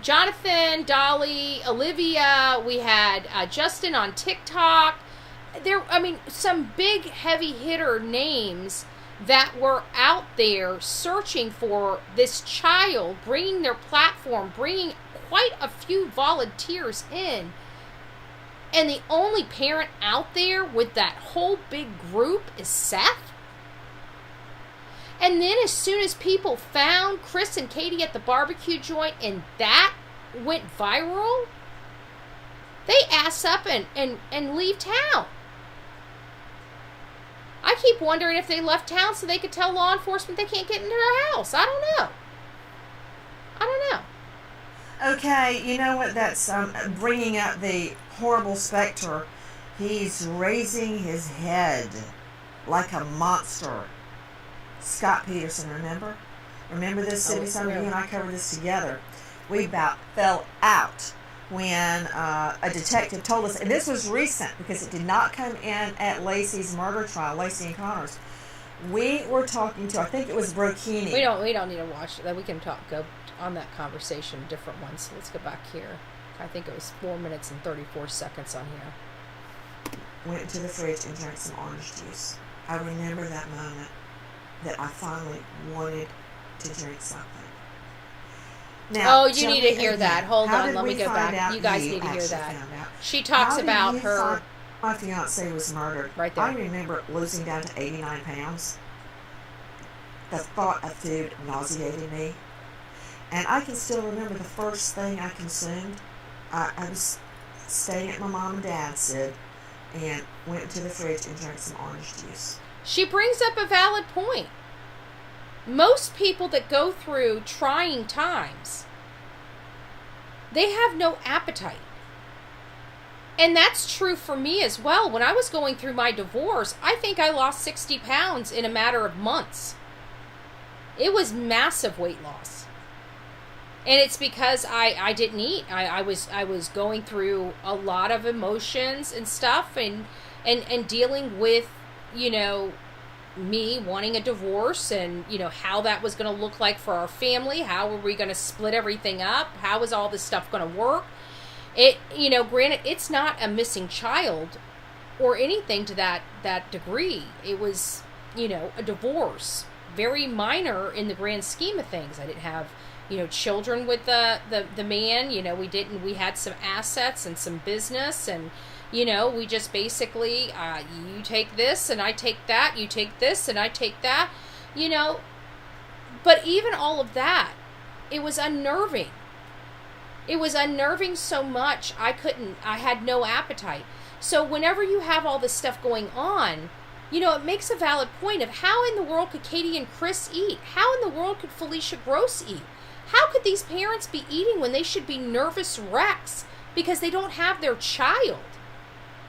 Jonathan, Dolly, Olivia, we had Justin on TikTok. Some big heavy hitter names that were out there searching for this child, bringing their platform, bringing quite a few volunteers in. And the only parent out there with that whole big group is Seth. And then as soon as people found Chris and Katie at the barbecue joint and that went viral, they ass up and leave town. I keep wondering if they left town so they could tell law enforcement they can't get into their house. I don't know. Okay, you know what? That's bringing up the horrible specter. He's raising his head like a monster. Scott Peterson, remember? Remember this, Cindy? Some of you and I covered this together. We about fell out when a detective told us, and this was recent because it did not come in at Lacey's murder trial, Lacey and Connors. We were talking to, I think it was Brokini. We don't need to watch that. We can go on that conversation, different ones. So let's go back here. I think it was 4 minutes and 34 seconds on here. Went to the fridge and drank some orange juice. I remember that moment that I finally wanted to drink something. Now, you need to hear that. Hold on, let me go back. You guys need to hear that. She talks about her. My fiance was murdered. Right there. I remember losing down to 89 pounds. The thought of food nauseated me. And I can still remember the first thing I consumed. I was staying at my mom and dad's, Sid, and went to the fridge and drank some orange juice. She brings up a valid point. Most people that go through trying times, they have no appetite. And that's true for me as well. When I was going through my divorce, I think I lost 60 pounds in a matter of months. It was massive weight loss. And it's because I didn't eat. I was going through a lot of emotions and stuff and dealing with, me wanting a divorce and, how that was going to look like for our family. How were we going to split everything up? How was all this stuff going to work? Granted, it's not a missing child or anything to that degree. It was, a divorce. Very minor in the grand scheme of things. I didn't have, children with the man. We had some assets and some business and, we just basically, you take this and I take that, you take this and I take that, But even all of that, it was unnerving. It was unnerving so much, I had no appetite. So whenever you have all this stuff going on, it makes a valid point of how in the world could Katie and Chris eat? How in the world could Felicia Gross eat? How could these parents be eating when they should be nervous wrecks because they don't have their child?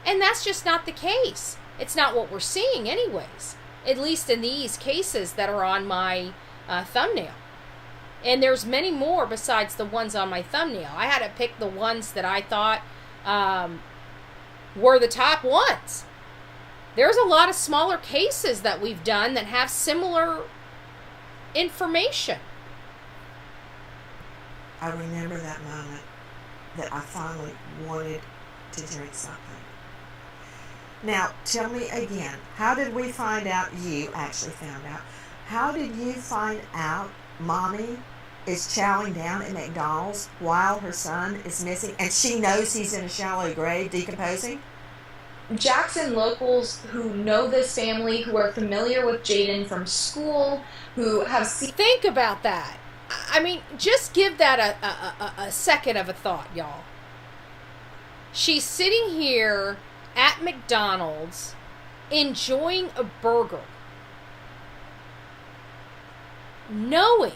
And that's just not the case. It's not what we're seeing anyways, at least in these cases that are on my thumbnail. And there's many more besides the ones on my thumbnail. I had to pick the ones that I thought were the top ones. There's a lot of smaller cases that we've done that have similar information. I remember that moment that I finally wanted to drink something. Now, tell me again, how did we find out, you actually found out, how did you find out Mommy is chowing down at McDonald's while her son is missing and she knows he's in a shallow grave decomposing? Jackson locals who know this family, who are familiar with Jaden from school, who have seen... Think about that. I mean, just give that a second of a thought, y'all. She's sitting here at McDonald's enjoying a burger, knowing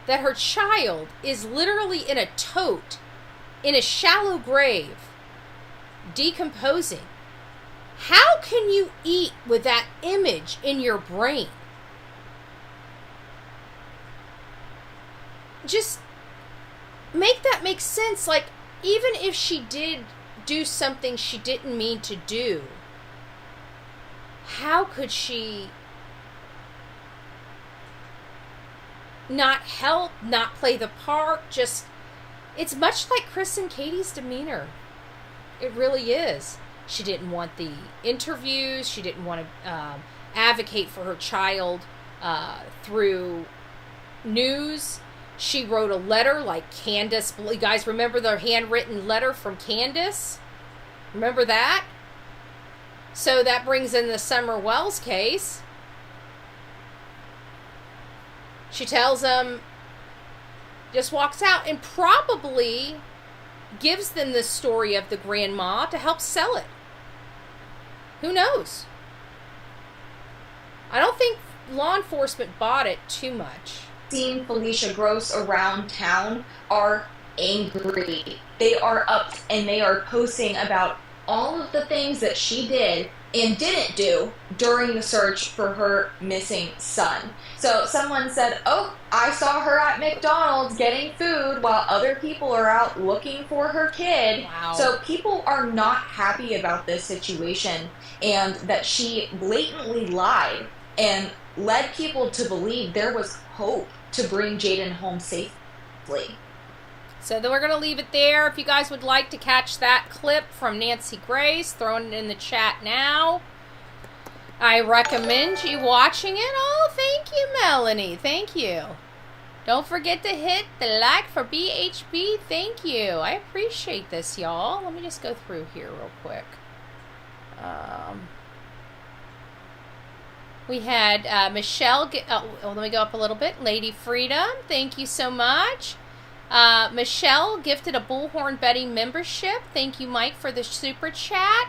that her child is literally in a tote in a shallow grave decomposing. How can you eat with that image in your brain? Just make that make sense. Like, even if she did do something she didn't mean to do, how could she not help, not play the part? Just, it's much like Chris and Katie's demeanor. It really is. She didn't want the interviews. She didn't want to advocate for her child through news. She wrote a letter like Candace. You guys remember the handwritten letter from Candace? Remember that? So that brings in the Summer Wells case. She tells them, just walks out and probably gives them the story of the grandma to help sell it. Who knows? I don't think law enforcement bought it too much. Seeing Felicia Gross around town are angry. They are up and they are posting about all of the things that she did and didn't do during the search for her missing son. So someone said, oh, I saw her at McDonald's getting food while other people are out looking for her kid. Wow. So people are not happy about this situation and that she blatantly lied and led people to believe there was hope to bring Jaden home safely. So then we're going to leave it there. If you guys would like to catch that clip from Nancy Grace, throwing it in the chat now. I recommend you watching it. Oh, thank you, Melanie. Thank you. Don't forget to hit the like for BHB. Thank you. I appreciate this, y'all. Let me just go through here real quick. We had Michelle. Let me go up a little bit. Lady Freedom, thank you so much. Michelle gifted a Bullhorn Betty membership. Thank you, Mike, for the super chat.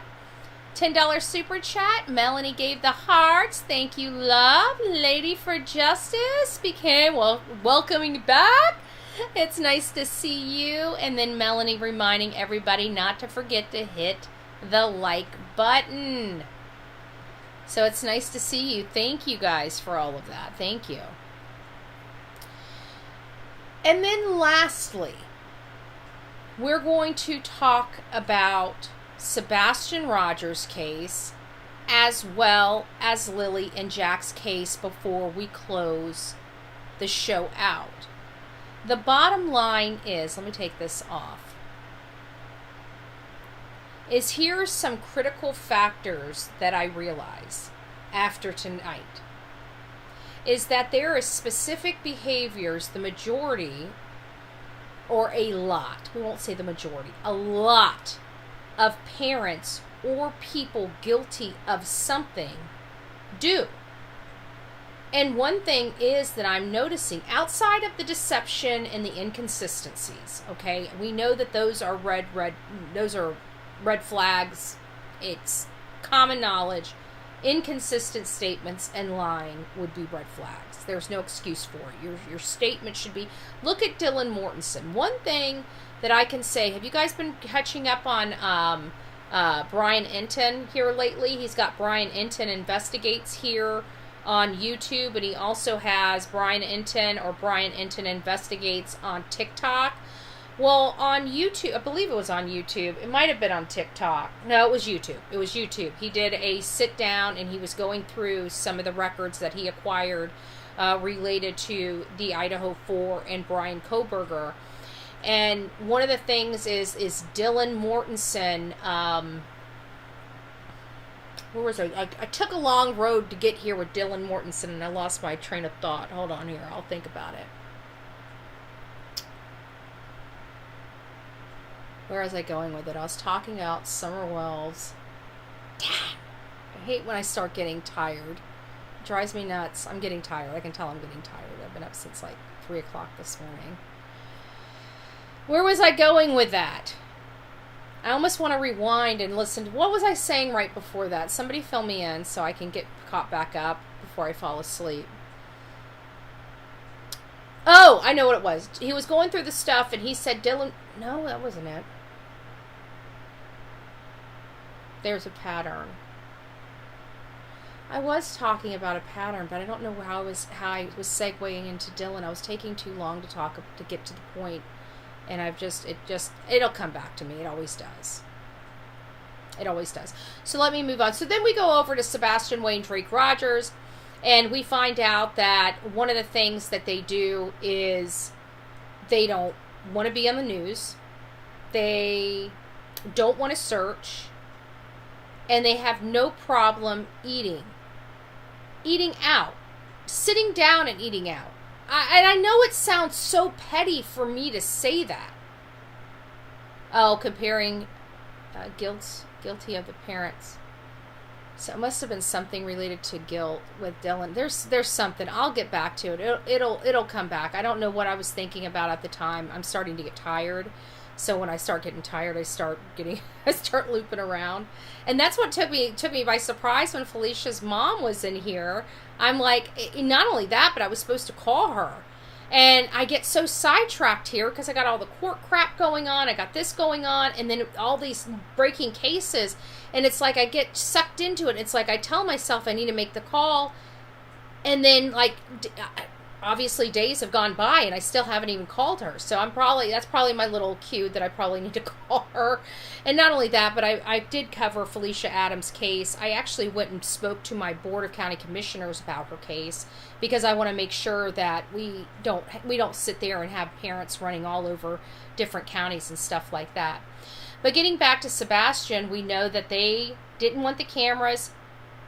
$10 super chat. Melanie gave the hearts. Thank you, love. Lady for Justice became welcoming back. It's nice to see you. And then Melanie reminding everybody not to forget to hit the like button. So it's nice to see you. Thank you guys for all of that. Thank you. And then lastly, we're going to talk about Sebastian Rogers' case as well as Lily and Jack's case before we close the show out. The bottom line is, let me take this off, is here are some critical factors that I realize after tonight. Is that there are specific behaviors, the majority, or a lot, we won't say the majority, a lot of parents or people guilty of something do. And one thing is that I'm noticing, outside of the deception and the inconsistencies, okay, we know that those are red flags. It's common knowledge. Inconsistent statements and lying would be red flags. There's no excuse for it. Your statement should be, look at Dylan Mortensen. One thing that I can say, have you guys been catching up on Brian Enton here lately? He's got Brian Enton Investigates here on YouTube, and he also has Brian Enton or Brian Enton Investigates on TikTok. Well, on YouTube, I believe it was on YouTube. It might have been on TikTok. No, it was YouTube. It was YouTube. He did a sit down and he was going through some of the records that he acquired related to the Idaho 4 and Brian Kohberger. And one of the things is Dylan Mortensen. Where was I? I took a long road to get here with Dylan Mortensen, and I lost my train of thought. Hold on here. I'll think about it. Where was I going with it? I was talking about Summer Wells. Damn. I hate when I start getting tired. It drives me nuts. I'm getting tired. I can tell I'm getting tired. I've been up since like 3 o'clock this morning. Where was I going with that? I almost want to rewind and listen to... What was I saying right before that? Somebody fill me in so I can get caught back up before I fall asleep. Oh, I know what it was. He was going through the stuff and he said Dylan... No, that wasn't it. There's a pattern. I was talking about a pattern, but I don't know how I was segueing into Dylan. I was taking too long to get to the point. And it'll come back to me. It always does. It always does. So let me move on. So then we go over to Sebastian Wayne Drake Rogers, and we find out that one of the things that they do is they don't want to be on the news. They don't want to search. And they have no problem eating out, sitting down and eating out. And I know it sounds so petty for me to say that. Oh, comparing guilty of the parents. So it must have been something related to guilt with Dylan. There's something. I'll get back to it. It'll come back. I don't know what I was thinking about at the time. I'm starting to get tired. So when I start getting tired, I start looping around. And that's what took me by surprise when Felicia's mom was in here. I'm like, not only that, but I was supposed to call her. And I get so sidetracked here because I got all the court crap going on. I got this going on. And then all these breaking cases. And it's like I get sucked into it. It's like I tell myself I need to make the call. And then, like, obviously days have gone by and I still haven't even called her. So that's probably my little cue that I probably need to call her. And not only that, but I did cover Felicia Adams' case. I actually went and spoke to my Board of County Commissioners about her case because I want to make sure that we don't sit there and have parents running all over different counties and stuff like that. But getting back to Sebastian, we know that they didn't want the cameras.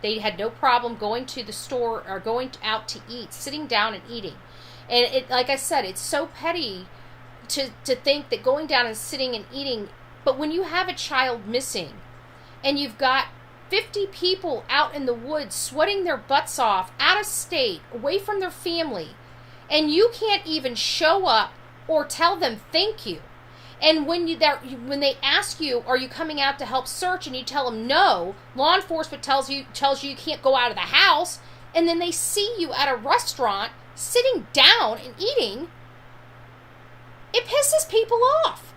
They had no problem going to the store or going out to eat, sitting down and eating. And it, like I said, it's so petty to think that going down and sitting and eating. But when you have a child missing and you've got 50 people out in the woods sweating their butts off, out of state, away from their family, and you can't even show up or tell them thank you. And when they ask you, are you coming out to help search, and you tell them no, law enforcement tells you you can't go out of the house, and then they see you at a restaurant sitting down and eating, it pisses people off.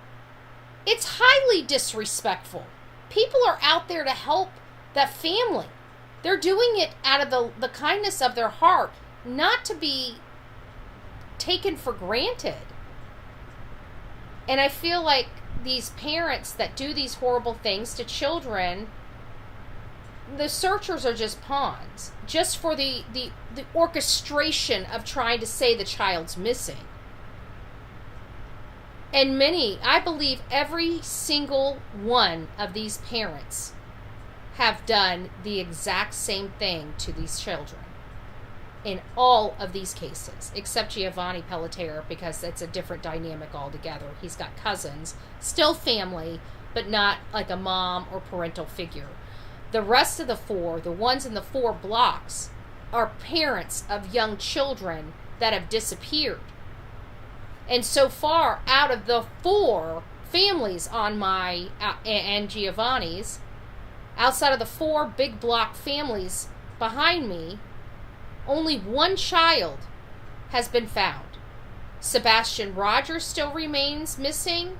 It's highly disrespectful. People are out there to help that family. They're doing it out of the kindness of their heart, not to be taken for granted. And I feel like these parents that do these horrible things to children, the searchers are just pawns, just for the orchestration of trying to say the child's missing. And I believe every single one of these parents have done the exact same thing to these children. In all of these cases, except Giovani Pelletier, because it's a different dynamic altogether. He's got cousins, still family, but not like a mom or parental figure. The rest of the four, the ones in the 4 blocks, are parents of young children that have disappeared. And so far, out of the 4 families on my, and Giovanni's, outside of the 4 big block families behind me, only 1 child has been found. Sebastian Rogers still remains missing.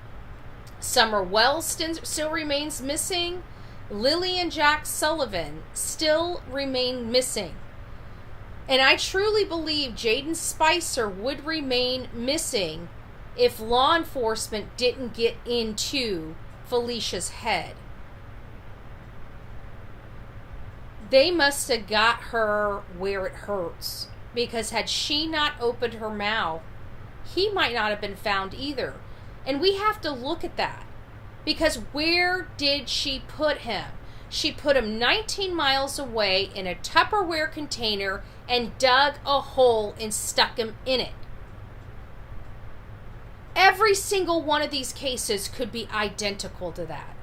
Summer Wells still remains missing. Lily and Jack Sullivan still remain missing. And I truly believe Jaden Spicer would remain missing if law enforcement didn't get into Felicia's head. They must have got her where it hurts, because had she not opened her mouth, he might not have been found either. And we have to look at that. Because where did she put him? She put him 19 miles away in a Tupperware container and dug a hole and stuck him in it. Every single one of these cases could be identical to that.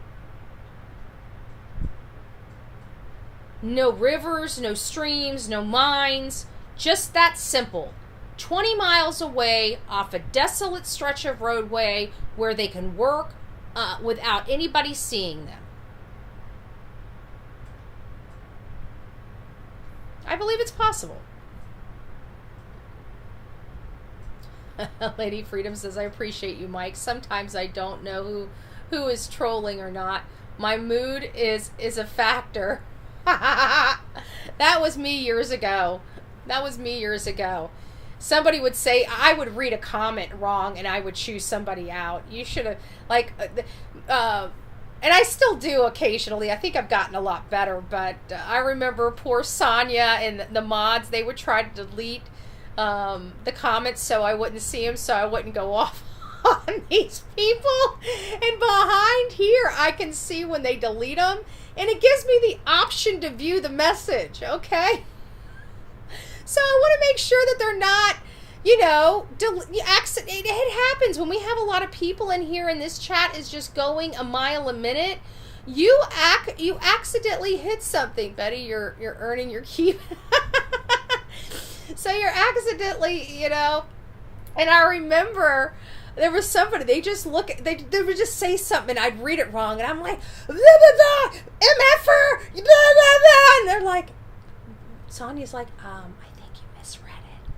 No rivers, no streams, no mines, just that simple. 20 miles away off a desolate stretch of roadway where they can work without anybody seeing them. I believe it's possible. Lady Freedom says, I appreciate you, Mike. Sometimes I don't know who is trolling or not. My mood is a factor. That was me years ago. Somebody would say, I would read a comment wrong and I would choose somebody out. You should have, and I still do occasionally. I think I've gotten a lot better, but I remember poor Sonia and the mods, they would try to delete the comments so I wouldn't see them, so I wouldn't go off on these people. And behind here, I can see when they delete them, and it gives me the option to view the message, okay? So I want to make sure that they're not, it happens when we have a lot of people in here and this chat is just going a mile a minute. You accidentally hit something, Betty. You're earning your keep. So you're accidentally, and I remember there was somebody, they would just say something and I'd read it wrong and I'm like, blah, blah, blah, MFer, blah, blah, blah, and they're like, Sonia's like, I think you misread it.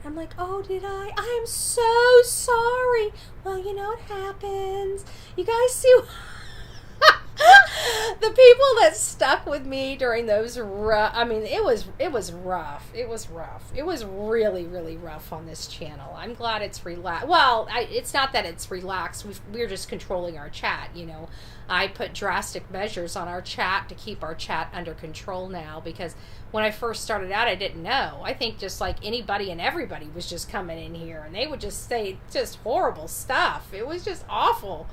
I'm like, oh, did I? I am so sorry. Well, it happens. You guys see the people that stuck with me during those rough, it was rough. It was rough. It was really, really rough on this channel. I'm glad it's relaxed. Well, it's not that it's relaxed. We're just controlling our chat, I put drastic measures on our chat to keep our chat under control now, because when I first started out, I didn't know. I think just like anybody and everybody was just coming in here and they would just say just horrible stuff. It was just awful.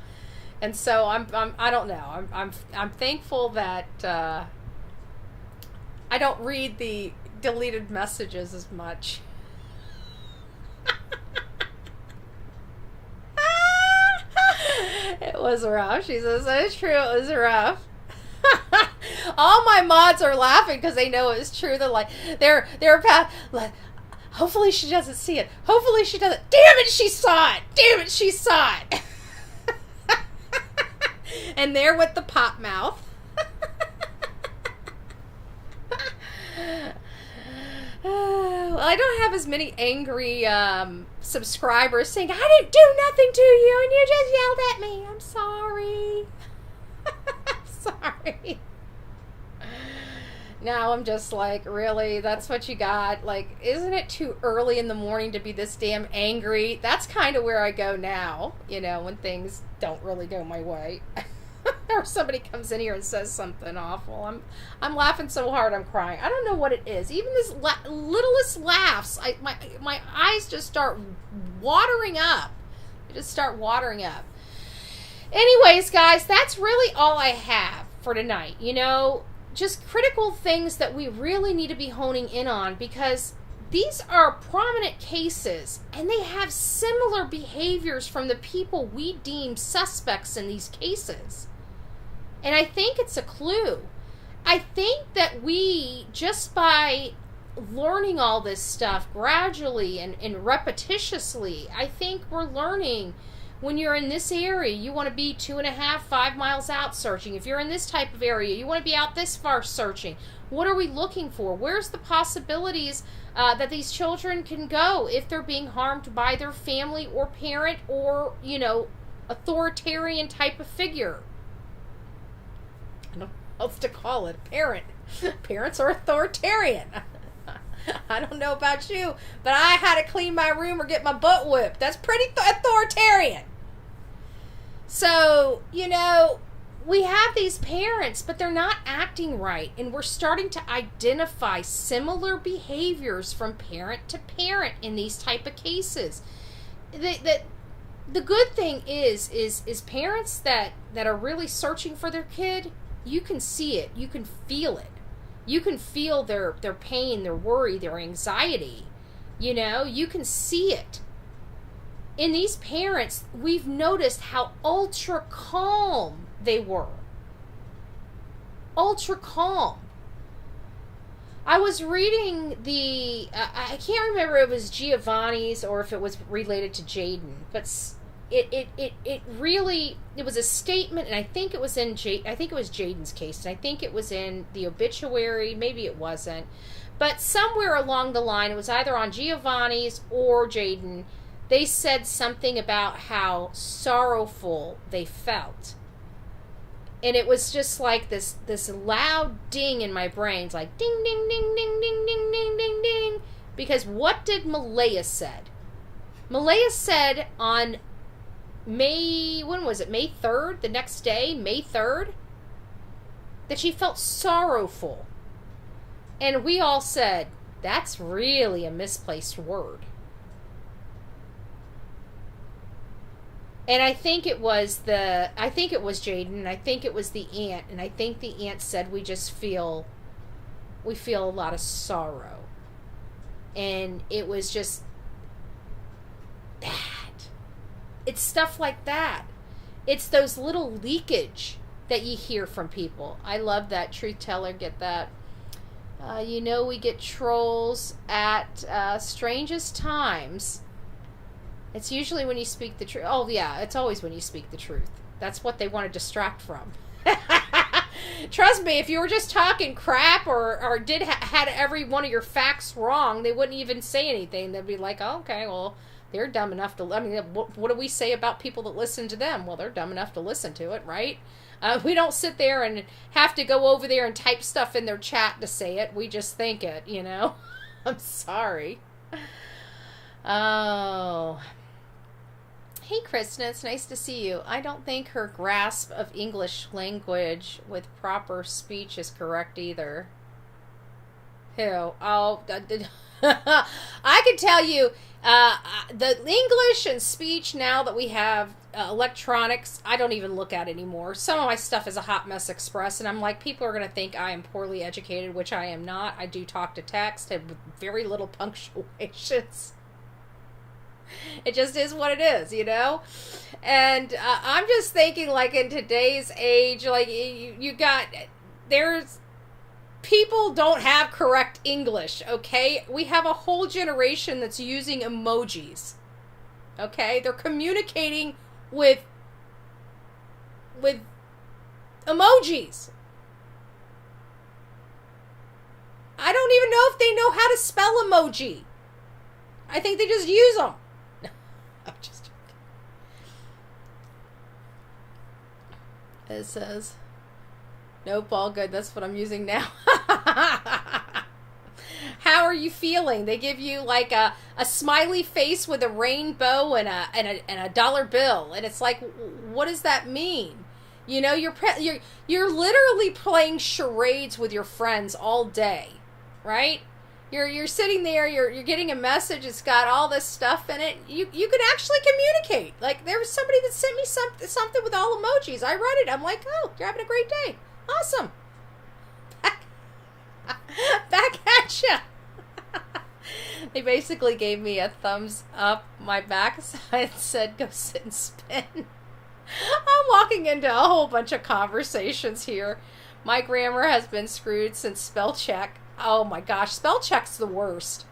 And so I don't know. I'm thankful that I don't read the deleted messages as much. It was rough. She says, it's true, it was rough. All my mods are laughing because they know it's true. They're like, like, hopefully she doesn't see it. Hopefully she doesn't. Damn it, she saw it. Damn it, she saw it. And there with the pop mouth. Well, I don't have as many angry subscribers saying, I didn't do nothing to you and you just yelled at me. I'm sorry. I'm sorry. Now I'm just like, really? That's what you got? Like, isn't it too early in the morning to be this damn angry? That's kind of where I go now, when things don't really go my way. Or somebody comes in here and says something awful. I'm laughing so hard I'm crying. I don't know what it is. Even this littlest laughs, my eyes just start watering up. They just start watering up. Anyways, guys, that's really all I have for tonight. Just critical things that we really need to be honing in on, because these are prominent cases and they have similar behaviors from the people we deem suspects in these cases. And I think it's a clue. I think that we, just by learning all this stuff gradually and repetitiously, I think we're learning when you're in this area, you want to be 2.5, 5 miles out searching. If you're in this type of area, you want to be out this far searching. What are we looking for? Where's the possibilities that these children can go if they're being harmed by their family or parent or, authoritarian type of figure? I don't know what else to call it. Parent. Parents are authoritarian. I don't know about you, but I had to clean my room or get my butt whipped. That's pretty authoritarian. So, we have these parents, but they're not acting right. And we're starting to identify similar behaviors from parent to parent in these type of cases. That the good thing is parents that are really searching for their kid, you can see it, you can feel it. You can feel their pain, their worry, their anxiety. You know, you can see it. In these parents, we've noticed how ultra calm they were. Ultra calm. I was reading I can't remember if it was Giovani's or if it was related to Jaden, but it really, it was a statement, and I think it was Jaden's case, and I think it was in the obituary, maybe it wasn't, but somewhere along the line, it was either on Giovani's or Jaden, they said something about how sorrowful they felt. And it was just like this loud ding in my brain. It's like ding, ding, ding, ding, ding, ding, ding, ding, ding. Because what did Malehya said? Malehya said on May 3rd, the next day, May 3rd, that she felt sorrowful. And we all said, that's really a misplaced word. And I think it was Jaden, and I think it was the aunt, and I think the aunt said we feel a lot of sorrow. And it was just that. It's stuff like that. It's those little leakage that you hear from people. I love that. Truth Teller, get that. We get trolls at strangest times. It's usually when you speak the truth. Oh, yeah, it's always when you speak the truth. That's what they want to distract from. Trust me, if you were just talking crap or had every one of your facts wrong, they wouldn't even say anything. They'd be like, oh, okay, well, they're dumb enough to... I mean, what do we say about people that listen to them? Well, they're dumb enough to listen to it, right? We don't sit there and have to go over there and type stuff in their chat to say it. We just think it, you know? I'm sorry. Oh... Hey, Kristen, it's nice to see you. I don't think her grasp of English language with proper speech is correct either. Who? Oh, I can tell you, the English and speech now that we have electronics, I don't even look at anymore. Some of my stuff is a hot mess express, and I'm like, people are going to think I am poorly educated, which I am not. I do talk to text, and with very little punctuations. It just is what it is, you know? And I'm just thinking, like, in today's age, like, there's, people don't have correct English, okay? We have a whole generation that's using emojis, okay? They're communicating with emojis. I don't even know if they know how to spell emoji. I think they just use them. I'm just joking. It says, nope, all good. That's what I'm using now. How are you feeling? They give you like a smiley face with a rainbow and a dollar bill, and it's like, what does that mean? You know, you're literally playing charades with your friends all day, right? You're sitting there, you're getting a message, it's got all this stuff in it. You can actually communicate. Like, there was somebody that sent me something with all emojis. I read it. I'm like, oh, you're having a great day. Awesome. Back at ya. They basically gave me a thumbs up my backside, said go sit and spin. I'm walking into a whole bunch of conversations here. My grammar has been screwed since spell check. Oh my gosh, spell check's the worst.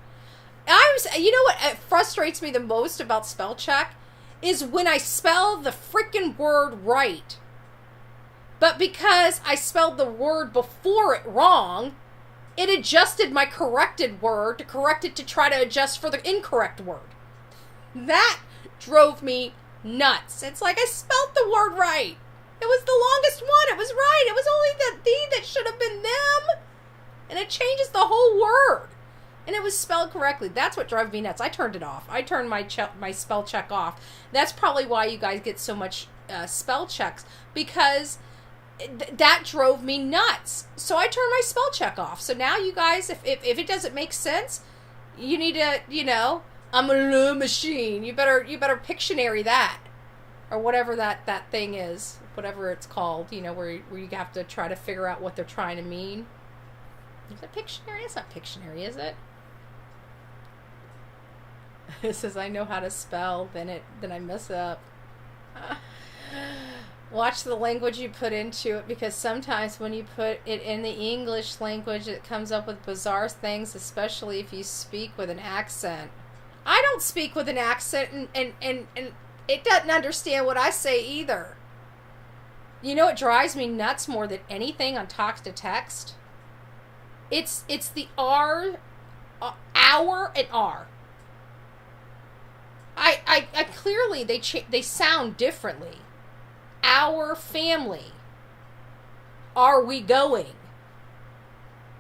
You know what frustrates me the most about spell check is when I spell the frickin' word right. But because I spelled the word before it wrong, it adjusted my corrected word to correct it to try to adjust for the incorrect word. That drove me nuts. It's like I spelled the word right. It was the longest one. It was right. It was only the "the" that should have been "them." And it changes the whole word. And it was spelled correctly. That's what drove me nuts. I turned it off. I turned my spell check off. That's probably why you guys get so much spell checks. Because that drove me nuts. So I turned my spell check off. So now you guys, if it doesn't make sense, you need to, I'm a little machine. You better Pictionary that. or whatever that thing is, whatever it's called, where you have to try to figure out what they're trying to mean. Is it Pictionary? It's not Pictionary, is it? It says I know how to spell, then I mess up. Watch the language you put into it, because sometimes when you put it in the English language, it comes up with bizarre things, especially if you speak with an accent. I don't speak with an accent, and it doesn't understand what I say either. It drives me nuts more than anything on talk to text. It's the R, hour, and R. I clearly they sound differently. Our family. Are we going?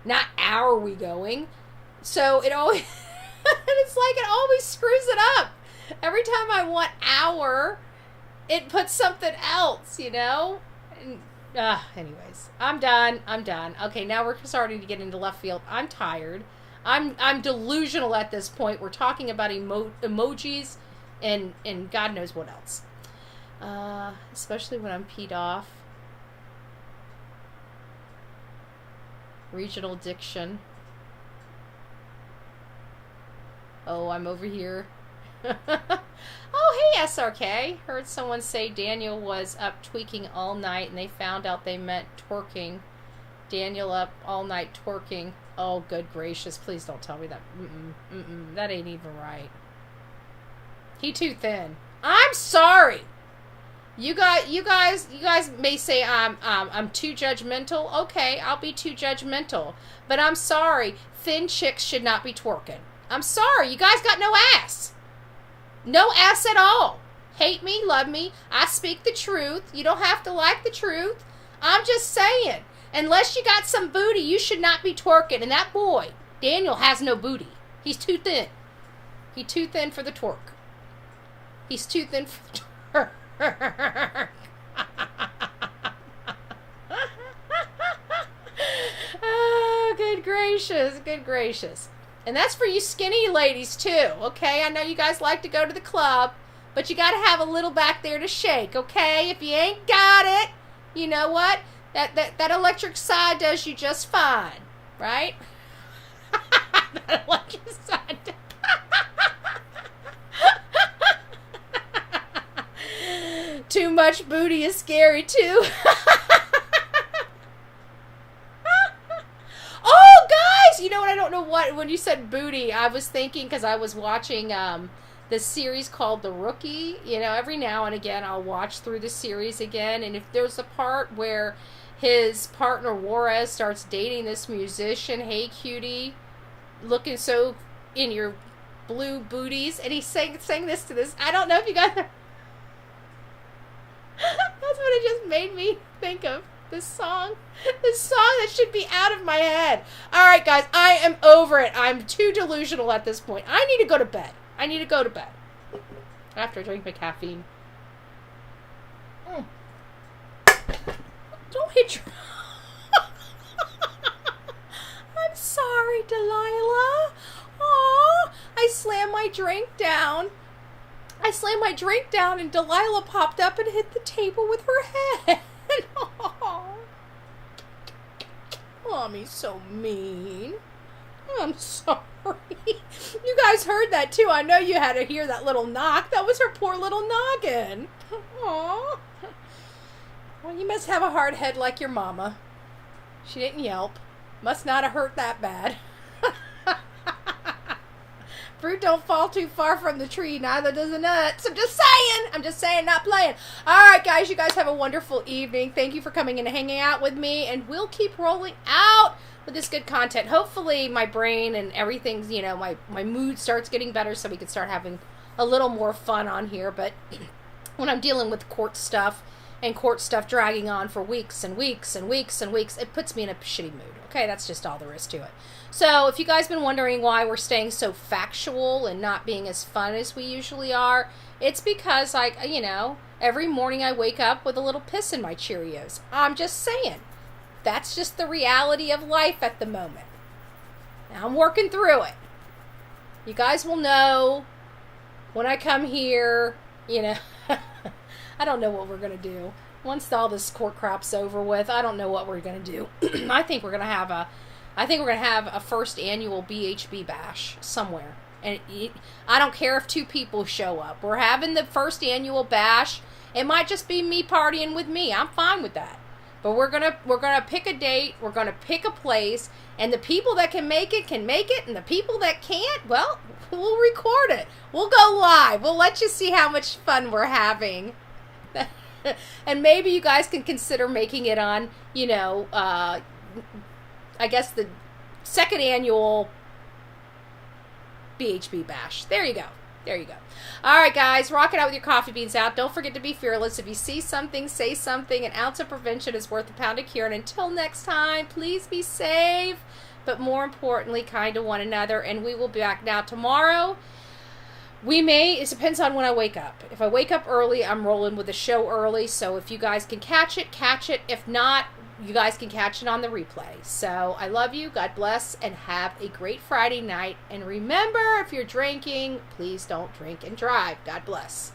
Not are we going? So it always it's like it always screws it up. Every time I want our, it puts something else, And, anyways, I'm done. Okay, now we're starting to get into left field. I'm tired. I'm delusional at this point. We're talking about emojis and God knows what else. Especially when I'm peed off. Regional diction. Oh, I'm over here. Oh, hey, SRK. Heard someone say Daniel was up tweaking all night and they found out they meant twerking. Daniel up all night twerking. Oh, good gracious. Please don't tell me that. That ain't even right. He too thin. I'm sorry. You guys may say I'm too judgmental. Okay, I'll be too judgmental. But I'm sorry. Thin chicks should not be twerking. I'm sorry. You guys got no ass. No ass at all. Hate me, love me. I speak the truth. You don't have to like the truth. I'm just saying. Unless you got some booty, you should not be twerking. And that boy, Daniel, has no booty. He's too thin. He's too thin for the twerk. He's too thin for the twerk. Oh, good gracious. And that's for you skinny ladies too, okay? I know you guys like to go to the club, but you gotta have a little back there to shake, okay? If you ain't got it, you know what? That electric side does you just fine, right? That electric side does. Too much booty is scary too. Oh, guys! You know what? I don't know what. When you said booty, I was thinking, because I was watching this series called The Rookie. Every now and again, I'll watch through the series again. And if there's a part where his partner Juarez starts dating this musician, hey cutie, looking so in your blue booties, and he sang this to this. I don't know if you guys are. That's what it just made me think of. This song that should be out of my head. All right, guys, I am over it. I'm too delusional at this point. I need to go to bed. After I drink my caffeine. Don't hit your... I'm sorry, Delilah. Aw, I slammed my drink down. And Delilah popped up and hit the table with her head. Oh, Mommy's so mean. I'm sorry. You guys heard that too. I know you had to hear that little knock. That was her poor little noggin. Aw. Well, you must have a hard head like your mama. She didn't yelp. Must not have hurt that bad. Fruit don't fall too far from the tree, neither does the nuts. I'm just saying, not playing. All right, guys, you guys have a wonderful evening. Thank you for coming and hanging out with me, and we'll keep rolling out with this good content. Hopefully my brain and everything's, my mood starts getting better so we can start having a little more fun on here. But when I'm dealing with court stuff dragging on for weeks and weeks and weeks and weeks, it puts me in a shitty mood. Okay, that's just all there is to it. So if you guys been wondering why we're staying so factual and not being as fun as we usually are, it's because every morning I wake up with a little piss in my Cheerios. I'm just saying. That's just the reality of life at the moment. Now I'm working through it. You guys will know when I come here, I don't know what we're going to do. Once all this court crap's over with, I don't know what we're going to do. I think we're going to have a first annual BHB bash somewhere. And I don't care if 2 people show up. We're having the first annual bash. It might just be me partying with me. I'm fine with that. But we're gonna pick a date. We're gonna pick a place, and the people that can make it, and the people that can't, well, we'll record it. We'll go live. We'll let you see how much fun we're having. And maybe you guys can consider making it on, I guess the 2nd annual BHB bash. There you go. All right, guys, rock it out with your coffee beans out. Don't forget to be fearless. If you see something, say something. An ounce of prevention is worth a pound of cure. And until next time, please be safe, but more importantly, kind to one another. And we will be back now tomorrow. It depends on when I wake up. If I wake up early, I'm rolling with the show early. So if you guys can catch it, catch it. If not, you guys can catch it on the replay. So I love you. God bless, and have a great Friday night. And remember, if you're drinking, please don't drink and drive. God bless.